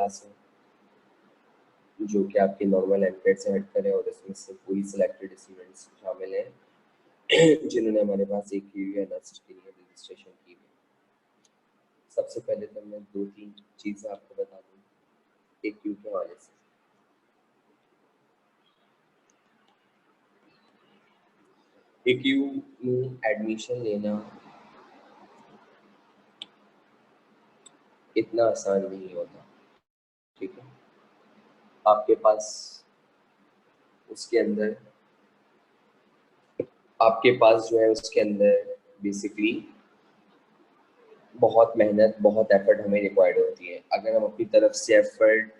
Class है जो कि आपके नॉर्मल एमटेट से हट कर है और इसमें से पूरी सिलेक्टेड स्टूडेंट्स शामिल हैं जिन्होंने हमारे पास एक की हुई है नर्सिंग के लिए रजिस्ट्रेशन की हुई। सबसे पहले तो मैं 2-3 चीज़ें आपको बता दूँ एक क्यू के हवाले से। एक यू में एडमिशन लेना इतना आसान नहीं होता, ठीक है। आपके पास उसके अंदर जो है उसके अंदर बेसिकली बहुत मेहनत, बहुत एफर्ट हमें रिक्वायर्ड होती है। अगर हम अपनी तरफ से एफर्ट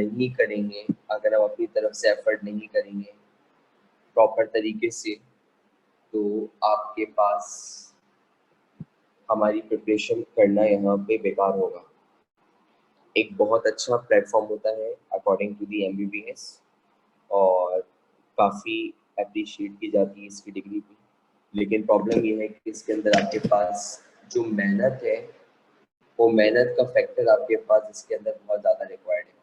नहीं करेंगे प्रॉपर तरीके से, तो आपके पास हमारी प्रिपरेशन करना यहाँ पे बेकार होगा। एक बहुत अच्छा प्लेटफॉर्म होता है अकॉर्डिंग टू दी MBBS और काफ़ी अप्रिशिएट की जाती है इसकी डिग्री भी। लेकिन प्रॉब्लम ये है कि इसके अंदर आपके पास जो मेहनत है, वो मेहनत का फैक्टर आपके पास इसके अंदर बहुत ज़्यादा रिक्वायर्ड है।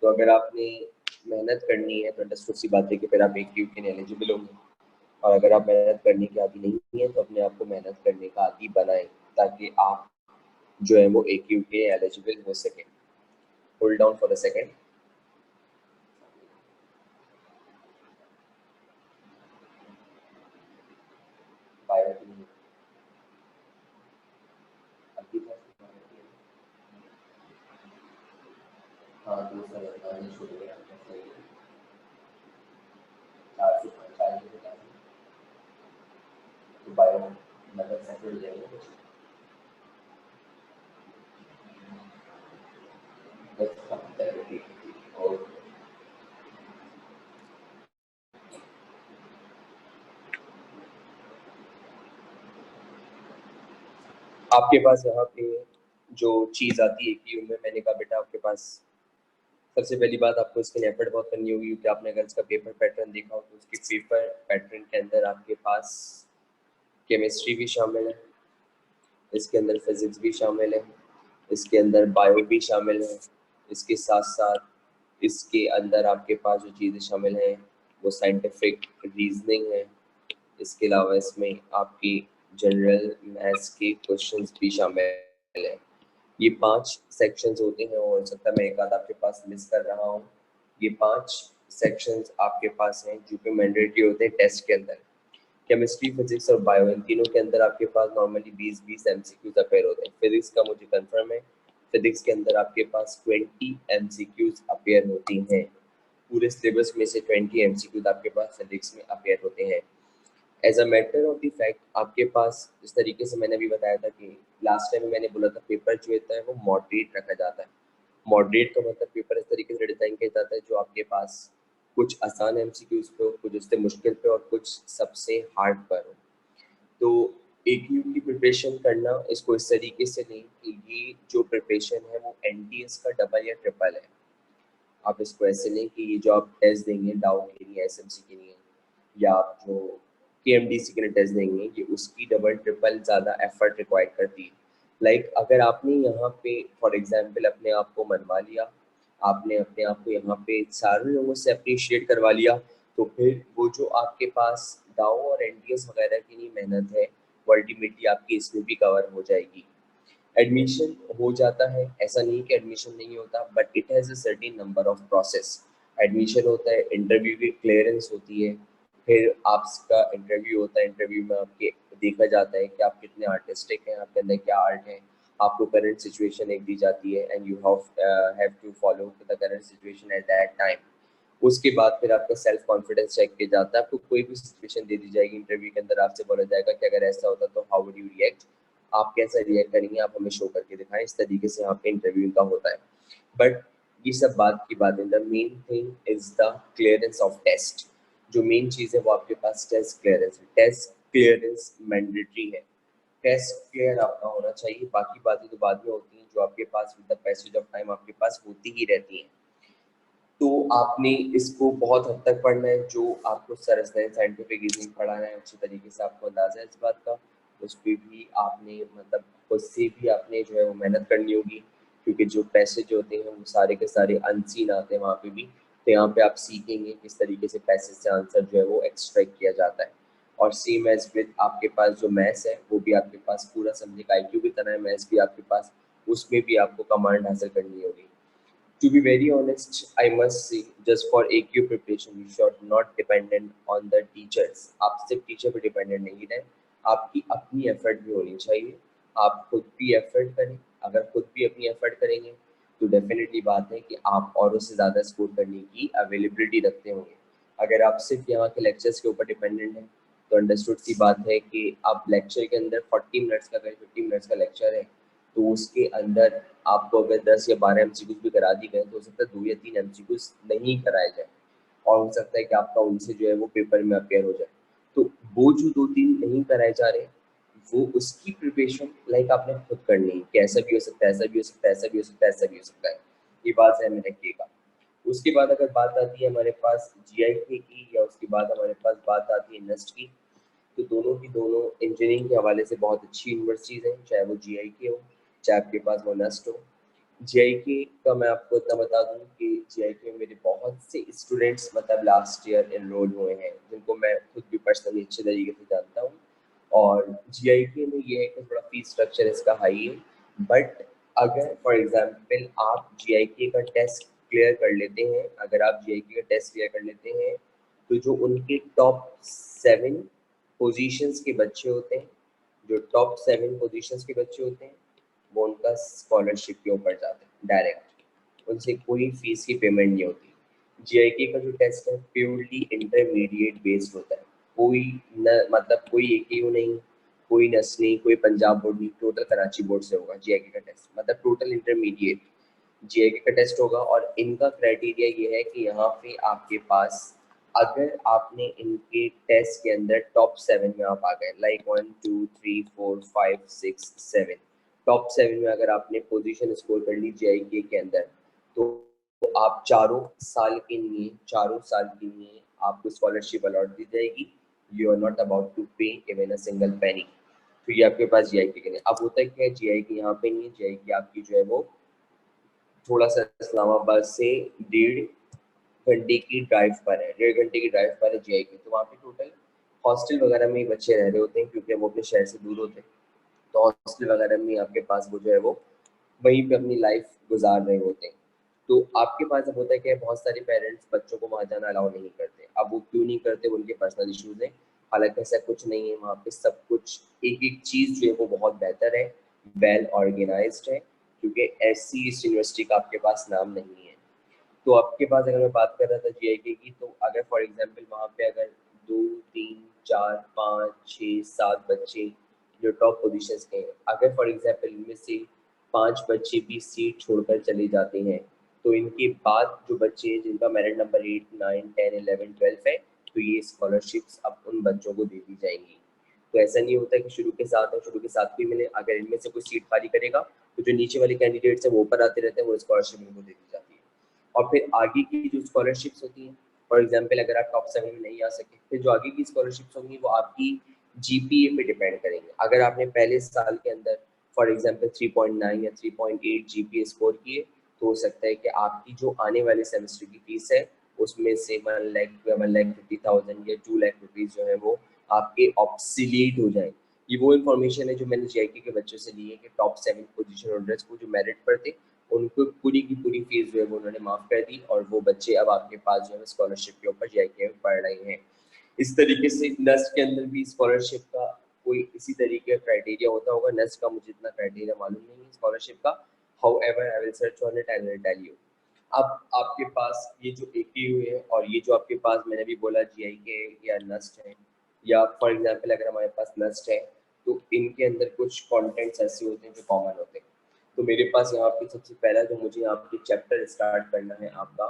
तो अगर आपने मेहनत करनी है तो अंडरस्टूड सी बात है कि फिर आप एक क्यू के लिए एलिजिबल होंगे, और अगर आप मेहनत करने के आदी नहीं है तो अपने आप को मेहनत करने का आदी बनाएं ताकि आप जो है वो एक क्यू के एलिजिबल हो सके। Hold down for a second. हाँ, दूसरा बताने छोड़ गया तो बायो मतलब सेपरेट जाएंगे कुछ और आपके पास यहाँ पे जो चीज़ आती है कि उनमें मैंने कहा बेटा आपके पास सबसे पहली बात आपको इसके लिए एफर्ट बहुत करनी होगी, क्योंकि आपने अगर इसका पेपर पैटर्न देखा हो तो उसके पेपर पैटर्न के अंदर आपके पास केमिस्ट्री भी शामिल है, इसके अंदर फिजिक्स भी शामिल है, इसके अंदर बायो भी शामिल है, इसके साथ साथ इसके अंदर आपके पास जो चीज़ें शामिल हैं वो साइंटिफिक रीजनिंग है। इसके अलावा इसमें आपकी जनरल मैथ्स के क्वेश्चंस भी शामिल हैं। ये 5 सेक्शंस होते हैं और हो सकता है मैं एक आध आपके पास मिस कर रहा हूँ। ये 5 सेक्शंस आपके पास हैं जो कि मैंडेटरी होते हैं टेस्ट के अंदर। केमिस्ट्री, फिजिक्स और बायो इन तीनों के अंदर आपके पास नॉर्मली 20-20 MCQs अपेयर होते हैं। फिजिक्स का मुझे कंफर्म है, फिजिक्स के अंदर आपके पास 20 MCQs अपेयर होती हैं। पूरे सिलेबस में से 20 MCQs आपके पास फिजिक्स में अपेयर होते हैं। As a matter of the fact आपके पास जिस तरीके से मैंने अभी बताया था कि लास्ट टाइम मैंने बोला था पेपर जो होता है वो मॉडरेट रखा जाता है। मॉडरेट का मतलब पेपर इस तरीके से डिजाइन किया जाता है जो आपके पास कुछ आसान MCQs पे हो, कुछ उससे मुश्किल पे और कुछ सबसे हार्ड पर हो। तो AQ की प्रिपरेशन करना इसको इस तरीके से नहीं कि ये जो प्रिपरेशन है वो NTS का डबल या ट्रिपल है। आप इसको ऐसे नहीं कि ये जो आप टेस्ट देंगे डाउ के लिए, SMC के लिए, या आप जो KMDC के लिए टेस्ट देंगे, ये उसकी डबल ट्रिपल ज़्यादा एफर्ट रिक्वायर करती है। लाइक अगर आपने यहाँ पे फॉर एग्जांपल अपने आप को मनवा लिया, आपने अपने आप को यहाँ पे सारे लोगों से अप्रिशिएट करवा लिया, तो फिर वो जो आपके पास डाउ और NTS वगैरह की नहीं मेहनत है वो अल्टीमेटली आपकी इसमें भी कवर हो जाएगी। एडमिशन हो जाता है, ऐसा नहीं कि एडमिशन नहीं होता, but it has a certain number of process. Admission होता है, इंटरव्यू की क्लियरेंस होती है, फिर आपका इंटरव्यू होता है, इंटरव्यू में आपके देखा जाता है कि आप कितने आर्टिस्टिक हैं, आपके अंदर क्या आर्ट है। आपको करंट सिचुएशन एक दी जाती है and you have to follow the current situation at that time. उसके बाद फिर आपका सेल्फ कॉन्फिडेंस चेक किया जाता है। आपको कोई भी सिचुएशन दे दी जाएगी इंटरव्यू के अंदर, आपसे बोला जाएगा कि अगर ऐसा होता तो हाउ वुड यू रिएक्ट, आप कैसा रिएक्ट करेंगे, आप हमें शो करके दिखाएं। इस तरीके से यहाँ पे इंटरव्यू का होता है। बट ये सब बात की बात है, the main thing is the clearance of test. जो मेन चीज़ है वो आपके पास टेस्ट क्लियरेंस है। टेस्ट क्लियरेंस मैंडेटरी है, टेस्ट क्लियर आपका होना चाहिए। बाकी बातें तो बाद में होती हैं जो आपके पास with the passage of time आपके पास होती ही रहती हैं। तो आपने इसको बहुत हद तक पढ़ना है, जो आपको सरसनेन साइंटिफिक रीजनिंग पढ़ाना है अच्छी तरीके से आपको अंदाजा है इस बात का, उस पर भी आपने मतलब खुद से भी आपने जो है वो मेहनत करनी होगी। क्योंकि जो पैसे जो होते हैं वो सारे के सारे अनसीन आते हैं वहाँ पे भी। तो यहाँ पे आप सीखेंगे किस तरीके से पैसे से आंसर जो है वो एक्सट्रैक्ट किया जाता है। और सेम एज विद आपके पास जो मैथ्स है वो भी आपके पास पूरा सब्जेक्ट IQ की तरह है, मैथ्स भी आपके पास, उसमें भी आपको कमांड हासिल करनी होगी। To be very honest, I must say, just for AQ preparation, you should not dependent on the teachers. आप सिर्फ टीचर पे डिपेंडेंट नहीं रहे, आपकी अपनी एफर्ट भी होनी चाहिए। आप खुद भी एफर्ट करें। अगर खुद भी अपनी एफर्ट करेंगे तो डेफिनेटली बात है कि आप औरों से ज़्यादा स्कोर करने की अवेलेबिलिटी रखते होंगे। अगर आप सिर्फ यहाँ के लेक्चर्स के ऊपर डिपेंडेंट हैं तो अंडरस्टूड सी बात है कि आप लेक्चर के अंदर 40 मिनट्स का, अगर 50 मिनट्स का लेक्चर है तो उसके अंदर आपको अगर 10 या 12 MCQs भी करा दी गए तो हो सकता है 2 या 3 MCQs नहीं कराए जाए, और हो सकता है कि आपका उनसे जो है वो पेपर में अपेयर हो जाए। तो वो जो 2-3 नहीं कराए जा रहे, वो उसकी प्रिपरेशन लाइक आपने खुद करनी है कि ऐसा भी हो सकता है, ऐसा भी हो सकता है, ऐसा भी हो सकता है, ऐसा भी हो सकता है। ये बात ध्यान में रखिएगा। उसके बाद अगर बात आती है हमारे पास GIK की, या उसके बाद हमारे पास बात आती है NUST की, तो दोनों की दोनों इंजीनियरिंग के हवाले से बहुत अच्छी यूनिवर्सिटीज़ हैं, चाहे वो GIK हो, चाहे आपके पास वो NUST हो। GIK का मैं आपको इतना बता दूं कि GIK में मेरे बहुत से स्टूडेंट्स मतलब लास्ट ईयर एनरोल हुए हैं, जिनको मैं खुद भी पर्सनली अच्छे तरीके से जानता हूँ। और GIK में ये है कि थोड़ा फीस स्ट्रक्चर इसका हाई है, बट अगर फॉर एग्जांपल आप GIK का टेस्ट क्लियर कर लेते हैं, अगर आप GIK का टेस्ट क्लियर कर लेते हैं तो जो उनके टॉप 7 पोजीशंस के बच्चे होते हैं, जो टॉप 7 पोजीशंस के बच्चे होते हैं, वो उनका स्कॉलरशिप के ऊपर जाते हैं डायरेक्ट, उनसे कोई फीस की पेमेंट नहीं होती। GIK का जो टेस्ट है प्योरली इंटरमीडिएट बेस्ड होता है, कोई न मतलब कोई AKU नहीं, कोई NUST नहीं, कोई पंजाब बोर्ड नहीं, टोटल कराची बोर्ड से होगा GIK का टेस्ट, मतलब टोटल इंटरमीडिएट GIK का टेस्ट होगा। और इनका क्राइटेरिया ये है कि यहाँ पे आपके पास अगर आपने इनके टेस्ट के अंदर टॉप 7 में आप आ गए, लाइक 1 2 3 4 5 6 7, टॉप 7 में अगर आपने पोजीशन स्कोर कर ली GIK के अंदर, तो आप चारों साल के लिए आपको स्कॉलरशिप अलॉट दी जाएगी। You are not about to pay even a single penny. तो ये आपके पास GIK के लिए। अब होता है क्या है, GIK यहाँ पे नहीं है, GIK आपकी जो है वो थोड़ा सा इस्लामाबाद से 1.5 घंटे की ड्राइव पर है, 1.5 घंटे की ड्राइव पर है GIK। तो वहाँ पे टोटल हॉस्टल वगैरह में ही बच्चे रह रहे होते हैं, क्योंकि वो अपने शहर से दूर होते हैं, तो हॉस्टल वगैरह में आपके पास वो जो है वो वहीं पे अपनी लाइफ गुजार रहे होते हैं। तो आपके पास अब होता है कि बहुत सारे पेरेंट्स बच्चों को वहाँ जाना अलाउ नहीं करते। अब वो क्यों नहीं करते, उनके पर्सनल इश्यूज हैं। हालांकि ऐसा कुछ नहीं है, वहाँ पे सब कुछ एक एक चीज़ जो है वो बहुत बेहतर है, वेल ऑर्गेनाइज्ड है, क्योंकि ऐसी इस यूनिवर्सिटी का आपके पास नाम नहीं है। तो आपके पास अगर मैं बात कर रहा था GIK की, तो अगर फॉर एग्जांपल वहाँ पे अगर 2 3 4 5 6 7 बच्चे जो टॉप पोजीशंस के हैं, अगर फॉर एग्जांपल इनमें से 5 बच्चे भी सीट छोड़कर चले जाते हैं, तो इनके बाद जो बच्चे हैं जिनका मेरिट नंबर 8 9 10 11 12 है, तो ये स्कॉलरशिप्स अब उन बच्चों को दे दी जाएंगी। तो ऐसा नहीं होता कि शुरू के साथ है, शुरू के साथ भी मिले। अगर इनमें से कोई सीट खाली करेगा तो जो नीचे वाले कैंडिडेट्स हैं वो ऊपर आते रहते हैं, वो स्कॉलरशिप इनको दे दी जाती है। और फिर आगे की जो स्कॉलरशिप्स होती हैं, फॉर एग्जांपल अगर आप टॉप 7 में नहीं आ सके, फिर जो आगे की स्कॉलरशिप्स होंगी वो आपकी GPA पे डिपेंड करेंगे। अगर आपने पहले साल के अंदर फॉर एग्जांपल 3.9 या 3.8 GPA स्कोर किए, तो हो सकता है कि आपकी जो आने वाले सेमेस्टर की फीस है उसमें से 1,50,000 या 2 लाख रुपीज़ जो है वो आपके ऑब्सोलीट हो जाए। ये वो इन्फॉर्मेशन है जो मैंने GIK के बच्चों से ली है कि टॉप 7 पोजीशन होल्डर्स को जो मेरिट पर थे, उनको पूरी की पूरी फीस जो है वो उन्होंने माफ़ कर दी, और वो बच्चे अब आपके पास जो है स्कॉलरशिप के ऊपर GIK में पढ़ रहे हैं। इस तरीके से NUST के अंदर भी स्कॉलरशिप का कोई इसी तरीके का क्राइटेरिया होता होगा। NUST का मुझे इतना क्राइटेरिया मालूम नहीं है स्कॉलरशिप का। However I will search on it and will tell you. अब आपके पास ये जो AKU है और ये जो आपके पास मैंने भी बोला GIK या NUST है, या फॉर एग्जांपल अगर हमारे पास NUST है, तो इनके अंदर कुछ कंटेंट्स ऐसे होते हैं जो कॉमन होते हैं। तो मेरे पास यहाँ पे सबसे पहला जो मुझे आपके चैप्टर स्टार्ट करना है आपका,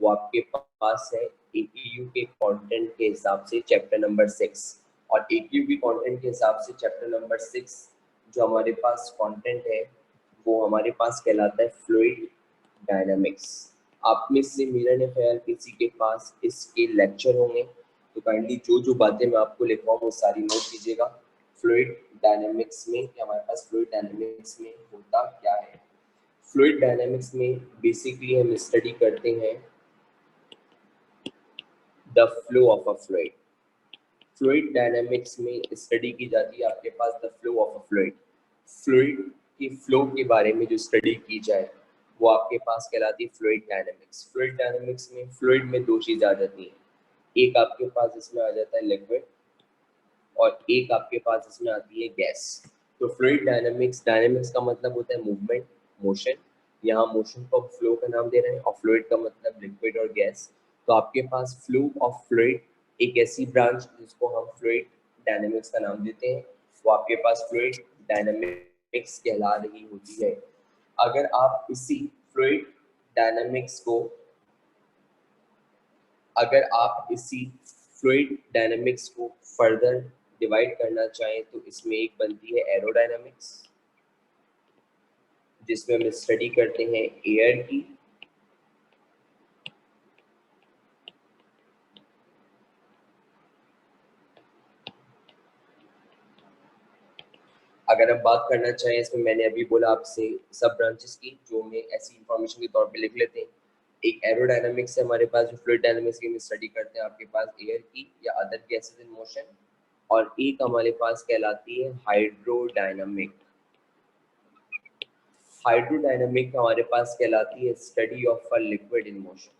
वो आपके पास है AKU के कंटेंट के हिसाब से चैप्टर नंबर 6। और AKU के कंटेंट के हिसाब से चैप्टर नंबर 6 जो हमारे पास कंटेंट है वो हमारे पास कहलाता है फ्लूइड डायनामिक्स। आप में से मेरा नहीं ख्याल किसी के पास इसके लेक्चर होंगे, तो काइंडली जो जो बातें मैं आपको लिख रहा हूँ वो सारी नोट कीजिएगा। फ्लूइड डायनामिक्स में हमारे पास फ्लूइड डायनामिक्स में होता क्या है। फ्लूइड डायनामिक्स में बेसिकली हम स्टडी करते हैं the flow of a fluid. Fluid dynamics में स्टडी की जाती है आपके पास the flow of a fluid. Fluid की फ्लो के बारे में जो स्टडी की जाए वो आपके पास कहलाती है फ्लूइड डायनामिक्स। फ्लूइड डायनामिक्स में फ्लूइड में दो चीज़ आ जाती हैं, एक आपके पास इसमें आ जाता है लिक्विड और एक आपके पास इसमें आती है गैस। तो फ्लूइड डायनामिक्स, डायनामिक्स का मतलब होता है मूवमेंट, मोशन। यहाँ मोशन को हम फ्लो का नाम दे रहे हैं और फ्लूइड का मतलब लिक्विड और गैस। तो आपके पास फ्लो ऑफ फ्लूइड एक ऐसी ब्रांच जिसको हम फ्लूइड डायनामिक्स का नाम देते हैं, वो आपके पास फ्लूइड डायनामिक्स कहला रही होती है। अगर आप इसी फ्लूइड डायनामिक्स को अगर आप इसी फ्लूइड डायनामिक्स को फर्दर डिवाइड करना चाहें तो इसमें एक बनती है एरोडायनामिक्स, जिसमें हम स्टडी करते हैं एयर की। अगर हम बात करना चाहें इसमें, मैंने अभी बोला आपसे सब ब्रांचेस की जो हमें ऐसी इंफॉर्मेशन के तौर पे लिख लेते हैं। एक एरोडायनामिक्स है हमारे पास जो फ्लूइड डायनामिक्स की स्टडी करते हैं आपके पास एयर की या अदर गैसेस इन मोशन, और एक हमारे पास कहलाती है हाइड्रोडायनामिक। हाइड्रोडायनामिक हमारे पास कहलाती है study of a liquid in motion.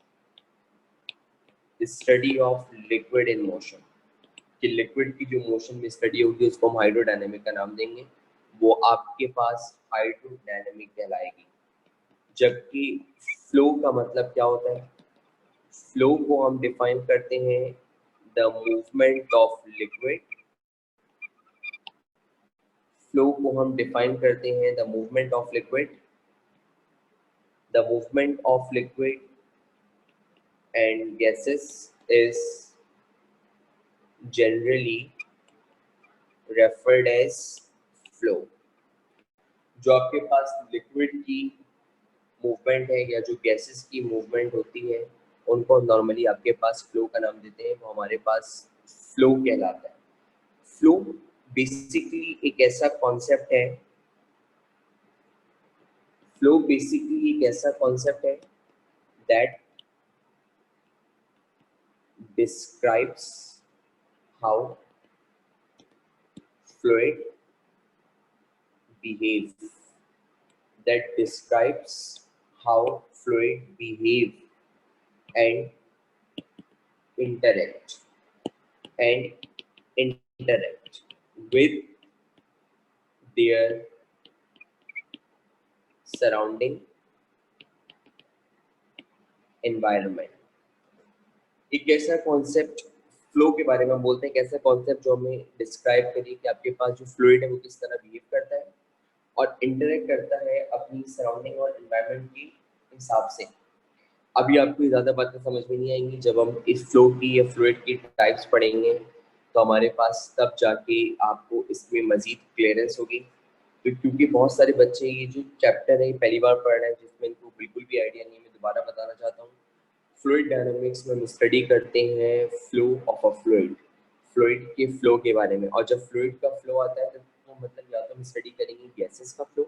Study of liquid in motion, कि लिक्विड की जो मोशन में स्टडी होगी उसको हम हाइड्रोडायनामिक का नाम देंगे, वो आपके पास हाइड्रोडायनामिक कहलाएगी। जबकि फ्लो का मतलब क्या होता है, फ्लो को हम डिफाइन करते हैं the movement of liquid. Flow को हम डिफाइन करते हैं the movement of liquid, the movement of liquid and gases is generally referred as flow। जो आपके पास लिक्विड की मूवमेंट है या जो गैसेस की मूवमेंट होती है उनको नॉर्मली आपके पास फ्लो का नाम देते हैं, वो हमारे पास फ्लो कहलाता है। फ्लो बेसिकली एक ऐसा कॉन्सेप्ट है, फ्लो बेसिकली एक ऐसा कॉन्सेप्ट है that describes how fluid behave, that describes how fluid behave and interact and interact with their surrounding environment। एक ऐसा कॉन्सेप्ट फ्लो के बारे में हम बोलते हैं, एक ऐसा कॉन्सेप्ट जो हमें डिस्क्राइब करिए कि आपके पास जो फ्लूइड है वो किस तरह बिहेव करता है और इंटरेक्ट करता है अपनी सराउंडिंग और एनवायरनमेंट के हिसाब से। अभी आपको ज़्यादा बातें समझ में नहीं आएंगी, जब हम इस फ्लो की या फ्लूइड की टाइप्स पढ़ेंगे तो हमारे पास तब जाके आपको इसमें मज़ीद क्लियरेंस होगी। तो क्योंकि बहुत सारे बच्चे ये जो चैप्टर है पहली बार पढ़ रहे हैं जिसमें इनको बिल्कुल भी आइडिया नहीं है, मैं दोबारा बताना चाहता हूँ। फ्लूइड डायनामिक्स में हम स्टडी करते हैं flow of a fluid, fluid के फ्लो के बारे में। और जब फ्लूइड का फ्लो आता है तो मतलब या तो हम स्टडी करेंगे गैसेस का फ्लो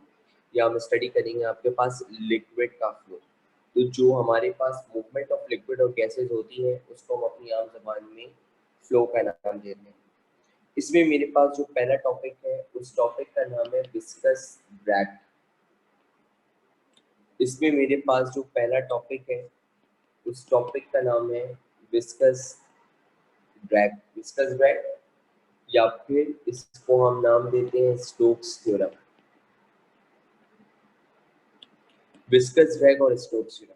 या हम स्टडी करेंगे आपके पास लिक्विड का फ्लो। तो जो हमारे पास मूवमेंट ऑफ लिक्विड और गैसेस होती है उसको हम अपनी आम जबान में फ्लो का नाम देते हैं। इसमें मेरे पास जो पहला टॉपिक है उस टॉपिक का नाम है विस्कस ड्रैग। इसमें मेरे पास जो पहला टॉपिक है उस टॉपिक का नाम है विस्कस ड्रैग। विस्कस ड्रैग या फिर इसको हम नाम देते हैं स्टोक्स थ्योरम। विस्कस ड्रैग और स्टोक्स थ्योरम,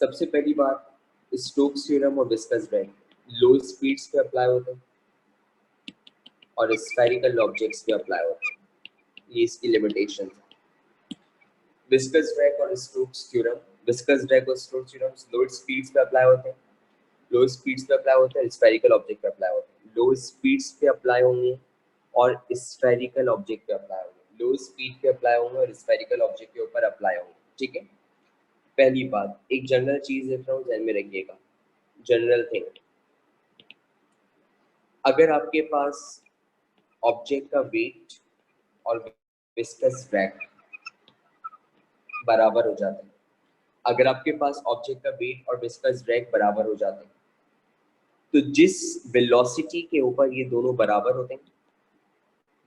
सबसे पहली बात, स्टोक्स थ्योरम और विस्कस ड्रैग लो स्पीड्स पे अप्लाई होते हैं और स्फेरिकल ऑब्जेक्ट्स पे अप्लाई होते हैं, ये इसकी लिमिटेशन है। विस्कस ड्रैग और स्टोक्स थ्योरम, विस्कस ड्रैग और स्टोक्स थ्योरम लो स्पीड्स पे अप्लाई होते हैं, लो स्पीड्स पे अप्लाई होते हैं, स्फेरिकल ऑब्जेक्ट पे अप्लाई होते हैं। लो स्पीड्स पे अप्लाई होंगे और स्फेरिकल ऑब्जेक्ट पे अप्लाई होंगे, लो स्पीड पे अप्लाई होंगे और स्फेरिकल ऑब्जेक्ट के ऊपर अप्लाई होंगे। ठीक है, पहली बात एक जनरल चीज देख रहा हूँ, ध्यान में रखिएगा, जनरल थिंग। अगर आपके पास ऑब्जेक्ट का वेट और विस्कस ड्रैग बराबर हो जाते हैं। अगर आपके पास ऑब्जेक्ट का वेट और विस्कस ड्रैग बराबर हो जाते हैं, तो जिस वेलोसिटी के ऊपर ये दोनों बराबर होते हैं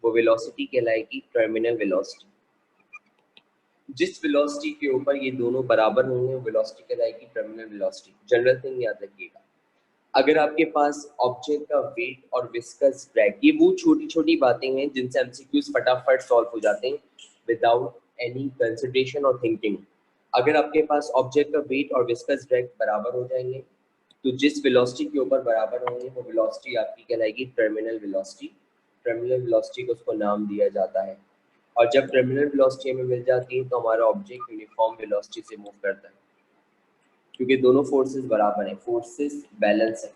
वो वेलोसिटी कहलाएगी टर्मिनल वेलोसिटी। जिस वेलोसिटी के ऊपर ये दोनों बराबर होंगे वो वेलोसिटी कहलाएगी टर्मिनल वेलोसिटी। जनरल थिंग याद रखिएगा, अगर आपके पास ऑब्जेक्ट का वेट और विस्कस ड्रैग, ये वो छोटी छोटी बातें हैं जिनसे एमसीक्यूज फटाफट सॉल्व हो जाते हैं विदाउट एनी कंसिडरेशन और थिंकिंग। अगर आपके पास ऑब्जेक्ट का वेट और विस्कस ड्रैग बराबर हो जाएंगे तो जिस वेलोसिटी के ऊपर बराबर होंगे वो वेलोसिटी आपकी कहलाएगी टर्मिनल वेलोसिटी। टर्मिनल वेलोसिटी को उसको नाम दिया जाता है। और जब टर्मिनल वेलोसिटी हमें मिल जाती है तो हमारा ऑब्जेक्ट यूनिफॉर्म वेलोसिटी से मूव करता है, क्योंकि दोनों फोर्सेस बराबर हैं, फोर्सेस बैलेंस है।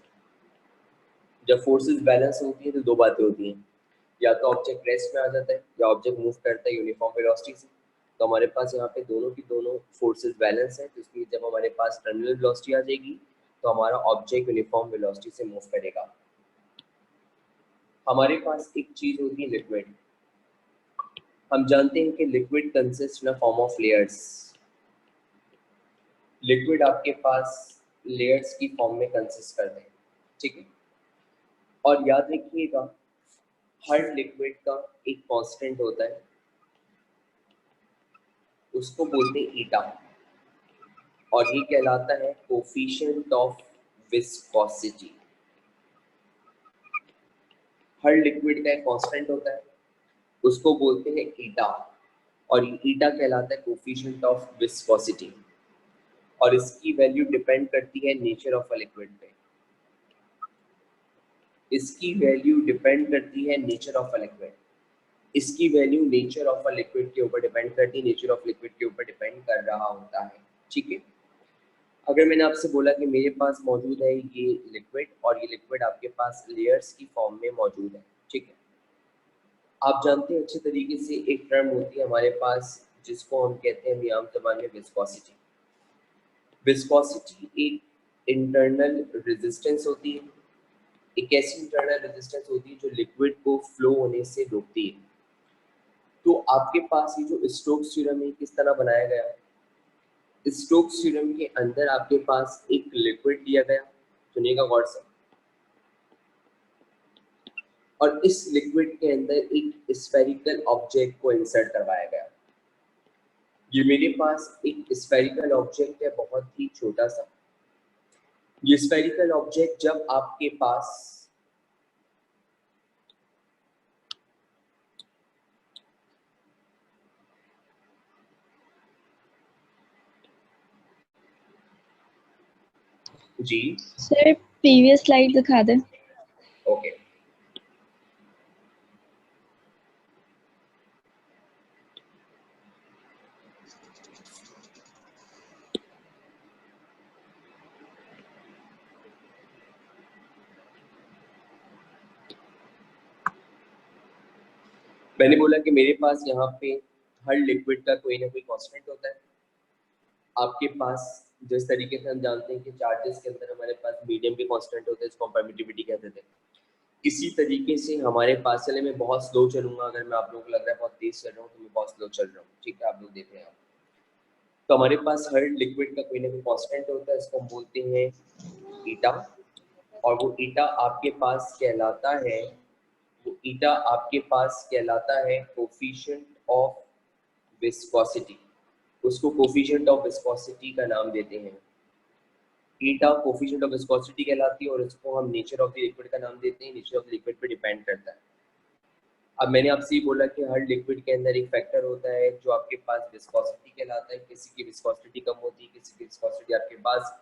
जब फोर्सेस बैलेंस होती है तो दो बातें होती हैं, या तो ऑब्जेक्ट रेस्ट में आ जाता है या ऑब्जेक्ट मूव करता है यूनिफॉर्म वेलोसिटी से। तो हमारे पास यहाँ पे दोनों की दोनों फोर्सेस बैलेंस है, तो इसलिए जब हमारे पास टर्मिनल वेलोसिटी आ जाएगी तो हमारा ऑब्जेक्ट यूनिफॉर्म वेलोसिटी से मूव करेगा। हमारे पास एक चीज होती है लिक्विड। हम जानते हैं कि liquid consist in form of layers. Liquid आपके पास लेयर्स की फॉर्म में कंसिस्ट करते हैं, ठीक है। और याद रखिएगा, हर लिक्विड का एक कांस्टेंट होता है, उसको बोलते हैं ईटा, और ये कहलाता है coefficient of viscosity. Her liquid का एक कांस्टेंट होता है, उसको बोलते हैं ईटा, और ये ईटा कहलाता है कोफिशिएंट ऑफ विस्कोसिटी। और इसकी वैल्यू डिपेंड करती है नेचर ऑफ अ लिक्विड पे। इसकी वैल्यू डिपेंड करती है नेचर ऑफ अ लिक्विड। इसकी value nature of a liquid के ऊपर डिपेंड करती है, नेचर ऑफ लिक्विड के ऊपर डिपेंड कर रहा होता है, ठीक है। अगर मैंने आपसे बोला कि मेरे पास मौजूद है ये लिक्विड और ये लिक्विड आपके पास लेयर्स की फॉर्म में मौजूद है, ठीक है। आप जानते हैं अच्छे तरीके से एक टर्म होती है हमारे पास जिसको हम कहते हैं आम ज़बान में विस्कोसिटी। विस्कोसिटी एक इंटरनल रेजिस्टेंस होती है, एक ऐसी इंटरनल रेजिस्टेंस होती है जो लिक्विड को फ्लो होने से रोकती है। तो आपके पास ये जो स्टोक्स थ्योरम है किस तरह बनाया गया? स्टोक्स थ्योरम के अंदर आपके पास एक लिक्विड दिया गया, सुनिएगा गौर से, और इस लिक्विड के अंदर एक स्फेरिकल ऑब्जेक्ट को इंसर्ट करवाया गया। ये मेरे पास एक स्फेरिकल ऑब्जेक्ट है, बहुत ही छोटा सा। ये स्फेरिकल ऑब्जेक्ट जब आपके पास जी सर प्रीवियस स्लाइड दिखा दें। ओके, मैंने बोला कि मेरे पास यहाँ पे हर लिक्विड का कोई ना कोई कांस्टेंट होता है। आपके पास जिस तरीके से हम जानते हैं कि चार्जेस के अंदर हमारे पास मीडियम भी कांस्टेंट होता है, इसको हम परमिटिविटी कहते थे। इसी तरीके से हमारे पास, चले मैं बहुत स्लो चलूंगा, अगर मैं आप लोगों को लग रहा है बहुत तेज चल रहा हूँ तो मैं बहुत स्लो चल रहा हूँ, ठीक है, आप लोग देख रहे हैं। तो हमारे पास हर लिक्विड का कोई ना कोई कांस्टेंट होता है, इसको हम बोलते हैं ईटा। और वो ईटा आपके पास कहलाता है, वो ईटा आपके पास कहलाता है कोफिशिएंट ऑफ विस्कोसिटी। उसको कोफिशिएंट ऑफ विस्कोसिटी का नाम देते हैं। ईटा कोफिशिएंट ऑफ विस्कोसिटी कहलाती है, और इसको हम नेचर ऑफ द लिक्विड का नाम देते हैं। नेचर ऑफ द लिक्विड पे डिपेंड करता है। अब मैंने आपसे बोला कि हर लिक्विड के अंदर एक फैक्टर होता है जो आपके पास विस्कोसिटी कहलाता है। किसी की विस्कोसिटी कम होती है, किसी की विस्कोसिटी आपके पास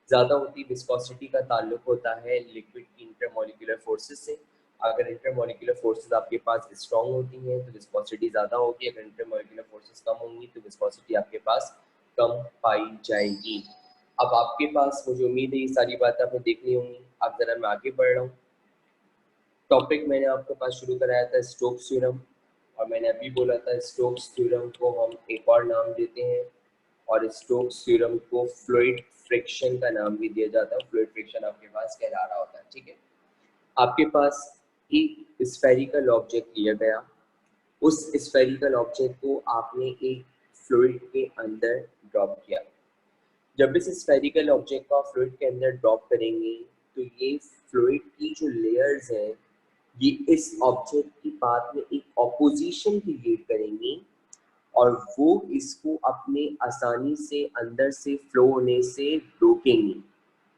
ज़्यादा होती है। विस्कोसिटी का ताल्लुक होता है लिक्विड की इंटरमॉलिक्यूलर फोर्सेस से। अगर इंटरमॉलिक्यूलर फोर्सेस आपके पास स्ट्रॉन्ग होती हैं तो विस्कोसिटी ज़्यादा होगी, अगर इंटरमॉलिक्यूलर फोर्सेस कम होंगी तो विस्कोसिटी आपके पास कम पाई जाएगी। अब आपके पास, मुझे उम्मीद है ये सारी बातें आपने देख ली होंगी। अब ज़रा मैं आगे बढ़ रहा हूँ। टॉपिक मैंने आपके पास शुरू कराया था स्टोक्स थ्योरम, और मैंने अभी बोला था स्टोक्स थ्योरम को हम एक और नाम देते हैं, और स्टोक्स थ्योरम को फ्लूइड फ्रिक्शन का नाम भी दिया जाता है। फ्लूइड फ्रिक्शन आपके पास कहला रहा होता है, ठीक है। आपके पास एक स्फेरिकल ऑब्जेक्ट लिया गया, उस स्फेरिकल ऑब्जेक्ट को आपने एक फ्लूइड के अंदर ड्रॉप किया। जब इस स्फेरिकल ऑब्जेक्ट को आप फ्लूइड के अंदर ड्रॉप करेंगे तो ये फ्लूइड की जो लेयर्स हैं ये इस ऑब्जेक्ट की पाथ में एक ऑपोजिशन क्रिएट करेंगी और वो इसको अपने आसानी से अंदर से फ्लो होने से रोकेंगी।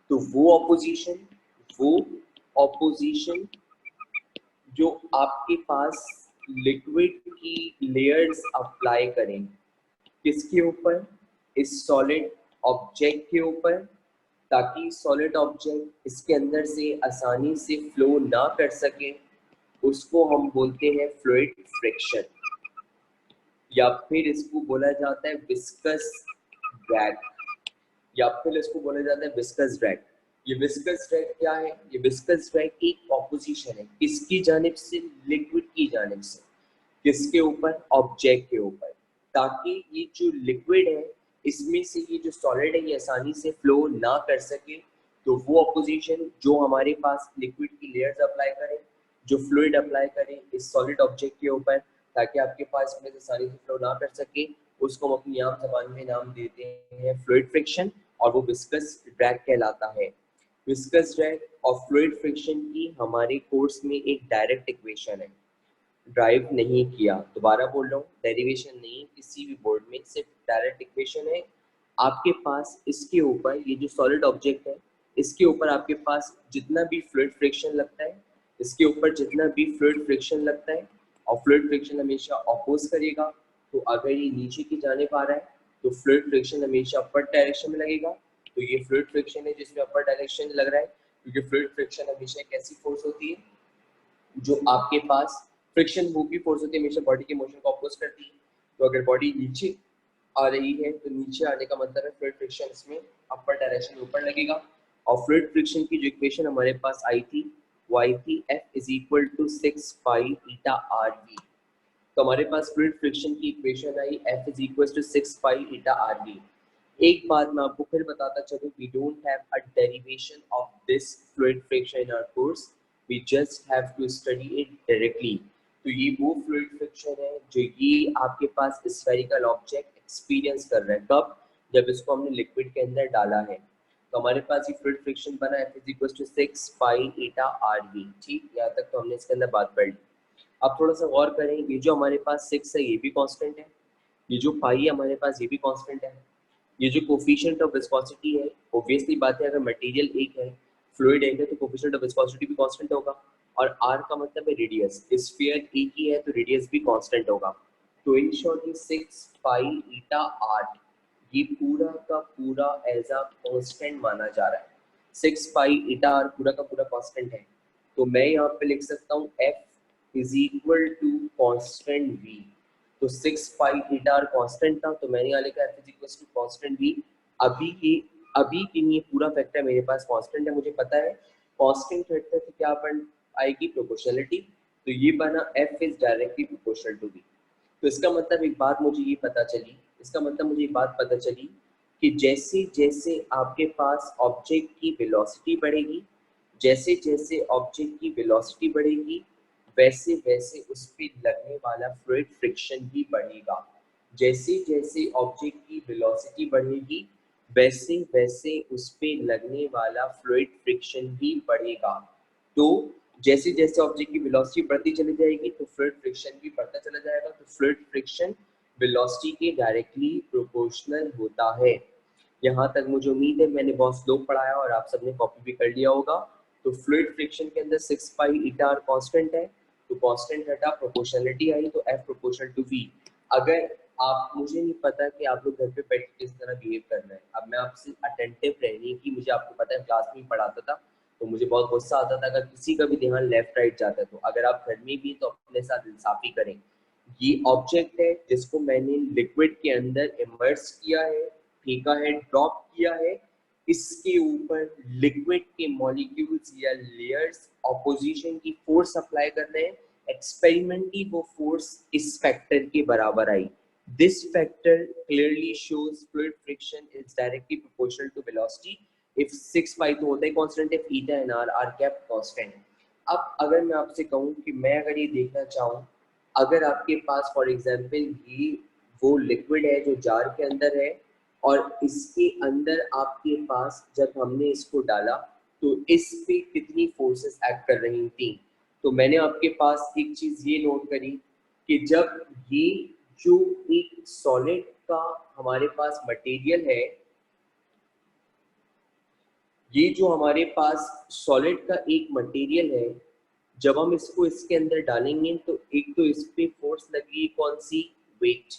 तो वो ऑपोजिशन जो आपके पास लिक्विड की लेयर्स अप्लाई करें किसके ऊपर, इस सॉलिड ऑब्जेक्ट के ऊपर, ताकि सॉलिड ऑब्जेक्ट इसके अंदर से आसानी से फ्लो ना कर सके, उसको हम बोलते हैं फ्लूइड फ्रिक्शन, या फिर इसको बोला जाता है विस्कस ड्रैग, या फिर इसको बोला जाता है विस्कस ड्रैग। ये विस्कस ड्रैग क्या है? ये विस्कस ड्रैग एक ऑपोजिशन है, किसकी जानिब से? लिक्विड की जानिब से। किसके ऊपर? ऑब्जेक्ट के ऊपर, ताकि ये जो लिक्विड है इसमें से ये जो सॉलिड है ये आसानी से फ्लो ना कर सके। तो वो ऑपोजिशन जो हमारे पास लिक्विड की लेयर्स अप्लाई करें, जो फ्लूइड अप्लाई करें इस सॉलिड ऑब्जेक्ट के ऊपर, ताकि आपके पास इसमें से आसानी से फ्लो ना कर सके, उसको हम अपनी आम जबान में नाम देते हैं फ्लूइड फ्रिक्शन, और वो विस्कस ड्रैग कहलाता है। विस्कस ड्रैग और फ्लूइड फ्रिक्शन की हमारे कोर्स में एक डायरेक्ट इक्वेशन है, ड्राइव नहीं किया, दोबारा बोल रहा हूँ, डेरिवेशन नहीं, किसी भी बोर्ड में सिर्फ डायरेक्ट इक्वेशन है। आपके पास इसके ऊपर ये जो सॉलिड ऑब्जेक्ट है इसके ऊपर आपके पास जितना भी फ्लूइड फ्रिक्शन लगता है, इसके ऊपर जितना भी फ्लूइड फ्रिक्शन लगता है, और फ्लूइड फ्रिक्शन हमेशा अपोज करेगा। तो अगर ये नीचे की जानिब आ रहा है तो फ्लूइड फ्रिक्शन हमेशा अपर डायरेक्शन में लगेगा। तो ये फ्लूइड फ्रिक्शन है जिसमें अपर डायरेक्शन लग रहा है, क्योंकि फ्लूइड फ्रिक्शन हमेशा एक ऐसी फोर्स होती है जो आपके पास फ्रिक्शन वो भी फोर्स होती है हमेशा बॉडी के मोशन को अपोज करती है। तो अगर बॉडी नीचे आ रही है तो नीचे आने का मतलब है फ्लूइड फ्रिक्शन इसमें अपर डायरेक्शन में ऊपर लगेगा। और फ्लूइड फ्रिक्शन की जो इक्वेशन हमारे पास आई थी वो आई थी F is equal to 6 pi eta r v. तो हमारे पास फ्लूइड फ्रिक्शन की इक्वेशन आई F is equal to 6 pi eta r v. एक बात मैं आपको फिर बताता चलूं, we don't have a derivation of this fluid friction in our course, we just have to study it directly. तो ये वो फ्लूइड फ्रिक्शन है जो ये आपके पास स्फेरिकल ऑब्जेक्ट एक्सपीरियंस कर रहा है, कब? जब इसको हमने लिक्विड के अंदर डाला है। तो हमारे पास ये फ्लूइड फ्रिक्शन बना है F is equal to 6 pi eta r v. ठीक, यहाँ तक तो हमने इसके अंदर बात पढ़ ली। अब थोड़ा सा गौर करें, ये जो हमारे पास 6 है ये भी कांस्टेंट है, ये जो पाई है हमारे पास ये भी कांस्टेंट है, ये जो कोफिशिएंट ऑफ विस्कोसिटी है, ऑब्वियसली बात है अगर मटेरियल एक है, फ्लूइड एक है, तो कोफिशिएंट ऑफ विस्कोसिटी भी कांस्टेंट होगा। और आर का मतलब है रेडियस, स्फीयर एक ही है तो रेडियस भी कांस्टेंट होगा। तो इन शॉर्ट ये 6 पाई ईटा आर ये पूरा का पूरा एज अ कांस्टेंट माना जा रहा है। 6 पाई ईटा आर पूरा का पूरा कांस्टेंट है। तो मैं यहाँ पे लिख सकता हूँ F is equal to constant V। तो 6 पाई ईटा आर कांस्टेंट था, तो मैंने यहाँ लिखा F is equal to constant V। अभी के लिए पूरा फैक्टर मेरे पास कांस्टेंट है, मुझे पता है कांस्टेंट फैक्टर से क्या बन आएगी? प्रोपोर्शनलिटी। तो ये बना F is directly proportional to V। तो इसका मतलब एक बात मुझे ये पता चली, इसका मतलब मुझे एक बात पता चली कि जैसे जैसे आपके पास ऑब्जेक्ट की वेलोसिटी बढ़ेगी, जैसे जैसे ऑब्जेक्ट की वेलोसिटी बढ़ेगी वैसे वैसे उस पर लगने वाला फ्लूइड फ्रिक्शन भी बढ़ेगा। जैसे जैसे ऑब्जेक्ट की वेलोसिटी बढ़ेगी वैसे वैसे उस पर लगने वाला फ्लूइड फ्रिक्शन भी बढ़ेगा। तो जैसे जैसे ऑब्जेक्ट की वेलोसिटी बढ़ती चली जाएगी तो फ्लूइड फ्रिक्शन भी बढ़ता चला जाएगा। तो फ्लूइड फ्रिक्शन वेलोसिटी के डायरेक्टली प्रोपोर्शनल होता है। यहाँ तक मुझे उम्मीद है मैंने बहुत स्लो पढ़ाया और आप सबने कॉपी भी कर लिया होगा। तो फ्लूइड फ्रिक्शन के अंदर 6 पाई ईटा आर कांस्टेंट है, तो कांस्टेंट हटा प्रोपोर्शनलिटी आई तो F प्रोपोर्शनल टू V। अगर आप, मुझे नहीं पता कि आप लोग घर पे बैठ के किस तरह बिहेव कर रहे हैं, अब मैं आपसे अटेंटिव रहने की, मुझे आपको पता है क्लास में पढ़ाता था तो मुझे बहुत गुस्सा आता था अगर किसी का भी ध्यान लेफ्ट राइट जाता है। तो अगर आप घर में भी तो अपने साथ इंसाफी करें। ये ऑब्जेक्ट है जिसको मैंने लिक्विड के अंदर इमर्स किया है, फेंका है, ड्रॉप किया है, इसके ऊपर लिक्विड के मॉलिक्यूल्स या लेयर्स ऑपोजिशन की फोर्स अप्लाई कर रहे हैं। एक्सपेरिमेंटली वो फोर्स इस फैक्टर के बराबर आई। This factor clearly shows fluid friction is directly proportional to velocity. If 6 pi तो होता है constant, if eta and r are kept constant. अब अगर मैं आपसे कहूं कि मैं अगर ये देखना चाहूं, अगर आपके पास फॉर एग्जांपल ये वो लिक्विड है जो जार के अंदर है, और इसके अंदर आपके पास जब हमने इसको डाला तो इस पे कितनी फोर्सेस एक्ट कर रही थी। तो मैंने आपके पास एक चीज ये नोट करी कि जब ये जो एक सॉलिड का हमारे पास मटेरियल है, ये जो हमारे पास सॉलिड का एक मटेरियल है, जब हम इसको इसके अंदर डालेंगे तो एक तो इस पे फोर्स लगेगी कौन सी, वेट,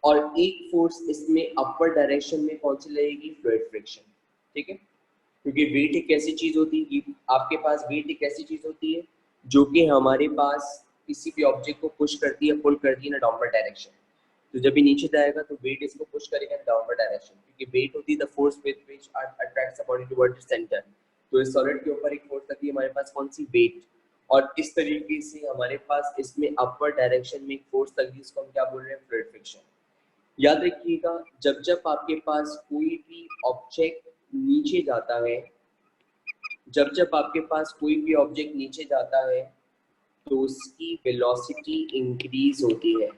और एक फोर्स इसमें अपर डायरेक्शन में कौन सी लगेगी, फ्लूइड फ्रिक्शन। ठीक है, क्योंकि वेट एक ऐसी चीज होती है, आपके पास वेट एक ऐसी चीज होती है जो कि हमारे पास किसी भी ऑब्जेक्ट को पुश करती है, पुल करती है ना डाउनवर्ड डायरेक्शन। तो जब भी नीचे जाएगा तो वेट इसको पुश करेगा डाउनवर्ड डायरेक्शन, क्योंकि वेट होती है the force with which attracts the body towards the centre. तो इस सॉलिड के ऊपर एक फोर्स लगती है हमारे पास कौन सी, वेट, और इस तरीके से हमारे पास इसमें अपवर्ड डायरेक्शन में एक फोर्स लगी है, इसको हम क्या बोल रहे हैं, फ्लूइड फ्रिक्शन। याद रखिएगा, जब जब आपके पास कोई भी ऑब्जेक्ट नीचे जाता है, जब जब आपके पास कोई भी ऑब्जेक्ट नीचे जाता है तो उसकी वेलोसिटी इंक्रीज होती है।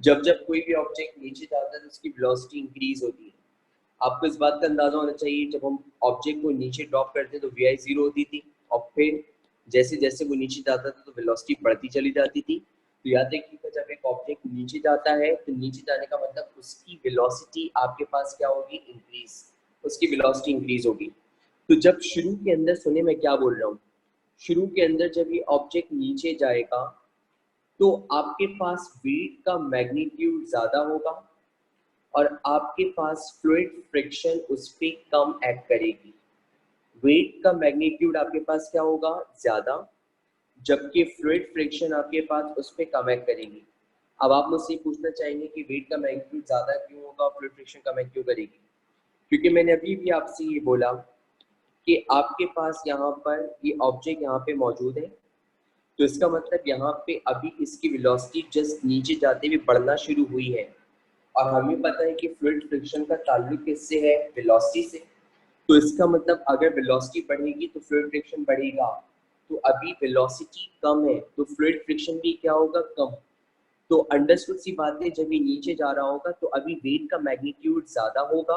जब जब कोई भी ऑब्जेक्ट नीचे जाता है तो उसकी वेलोसिटी इंक्रीज होती है। आपको इस बात का अंदाजा होना चाहिए, जब हम ऑब्जेक्ट को नीचे ड्रॉप करते हैं तो वी आई जीरो होती थी, और फिर जैसे जैसे वो नीचे जाता था तो वेलोसिटी बढ़ती चली जाती थी। तो याद रखिएगा, जब एक ऑब्जेक्ट नीचे जाता है तो नीचे जाने का मतलब उसकी वेलोसिटी आपके पास क्या होगी, इंक्रीज, उसकी वेलोसिटी इंक्रीज होगी। तो जब शुरू के अंदर, सुने मैं क्या बोल रहा हूँ, शुरू के अंदर जब ये ऑब्जेक्ट नीचे जाएगा तो आपके पास वेट का मैग्नीट्यूड ज्यादा होगा और आपके पास फ्लूइड फ्रिक्शन उस पर कम एक्ट करेगी। वेट का मैग्नीट्यूड आपके पास क्या होगा, ज्यादा, जबकि फ्लूइड फ्रिक्शन आपके पास उस पर कम एक्ट करेगी। अब आप मुझसे पूछना चाहेंगे कि वेट का मैग्नीट्यूड ज्यादा क्यों होगा और फ्लूइड फ्रिक्शन कम एक्ट क्यों करेगी। क्योंकि मैंने अभी भी आपसे ये बोला कि आपके पास यहाँ पर ये ऑब्जेक्ट यहाँ पे मौजूद है, तो इसका मतलब यहाँ पे अभी इसकी वेलोसिटी जस्ट नीचे जाते हुए बढ़ना शुरू हुई है, और हमें पता है कि फ्लूइड फ्रिक्शन का ताल्लुक किससे है, वेलोसिटी से। तो इसका मतलब अगर वेलोसिटी बढ़ेगी तो फ्लूइड फ्रिक्शन बढ़ेगा। तो अभी वेलोसिटी कम है तो फ्लूइड फ्रिक्शन भी क्या होगा, कम। तो अंडरस्टूड सी बात है, जब ये नीचे जा रहा होगा तो अभी वेट का मैग्नीट्यूड ज्यादा होगा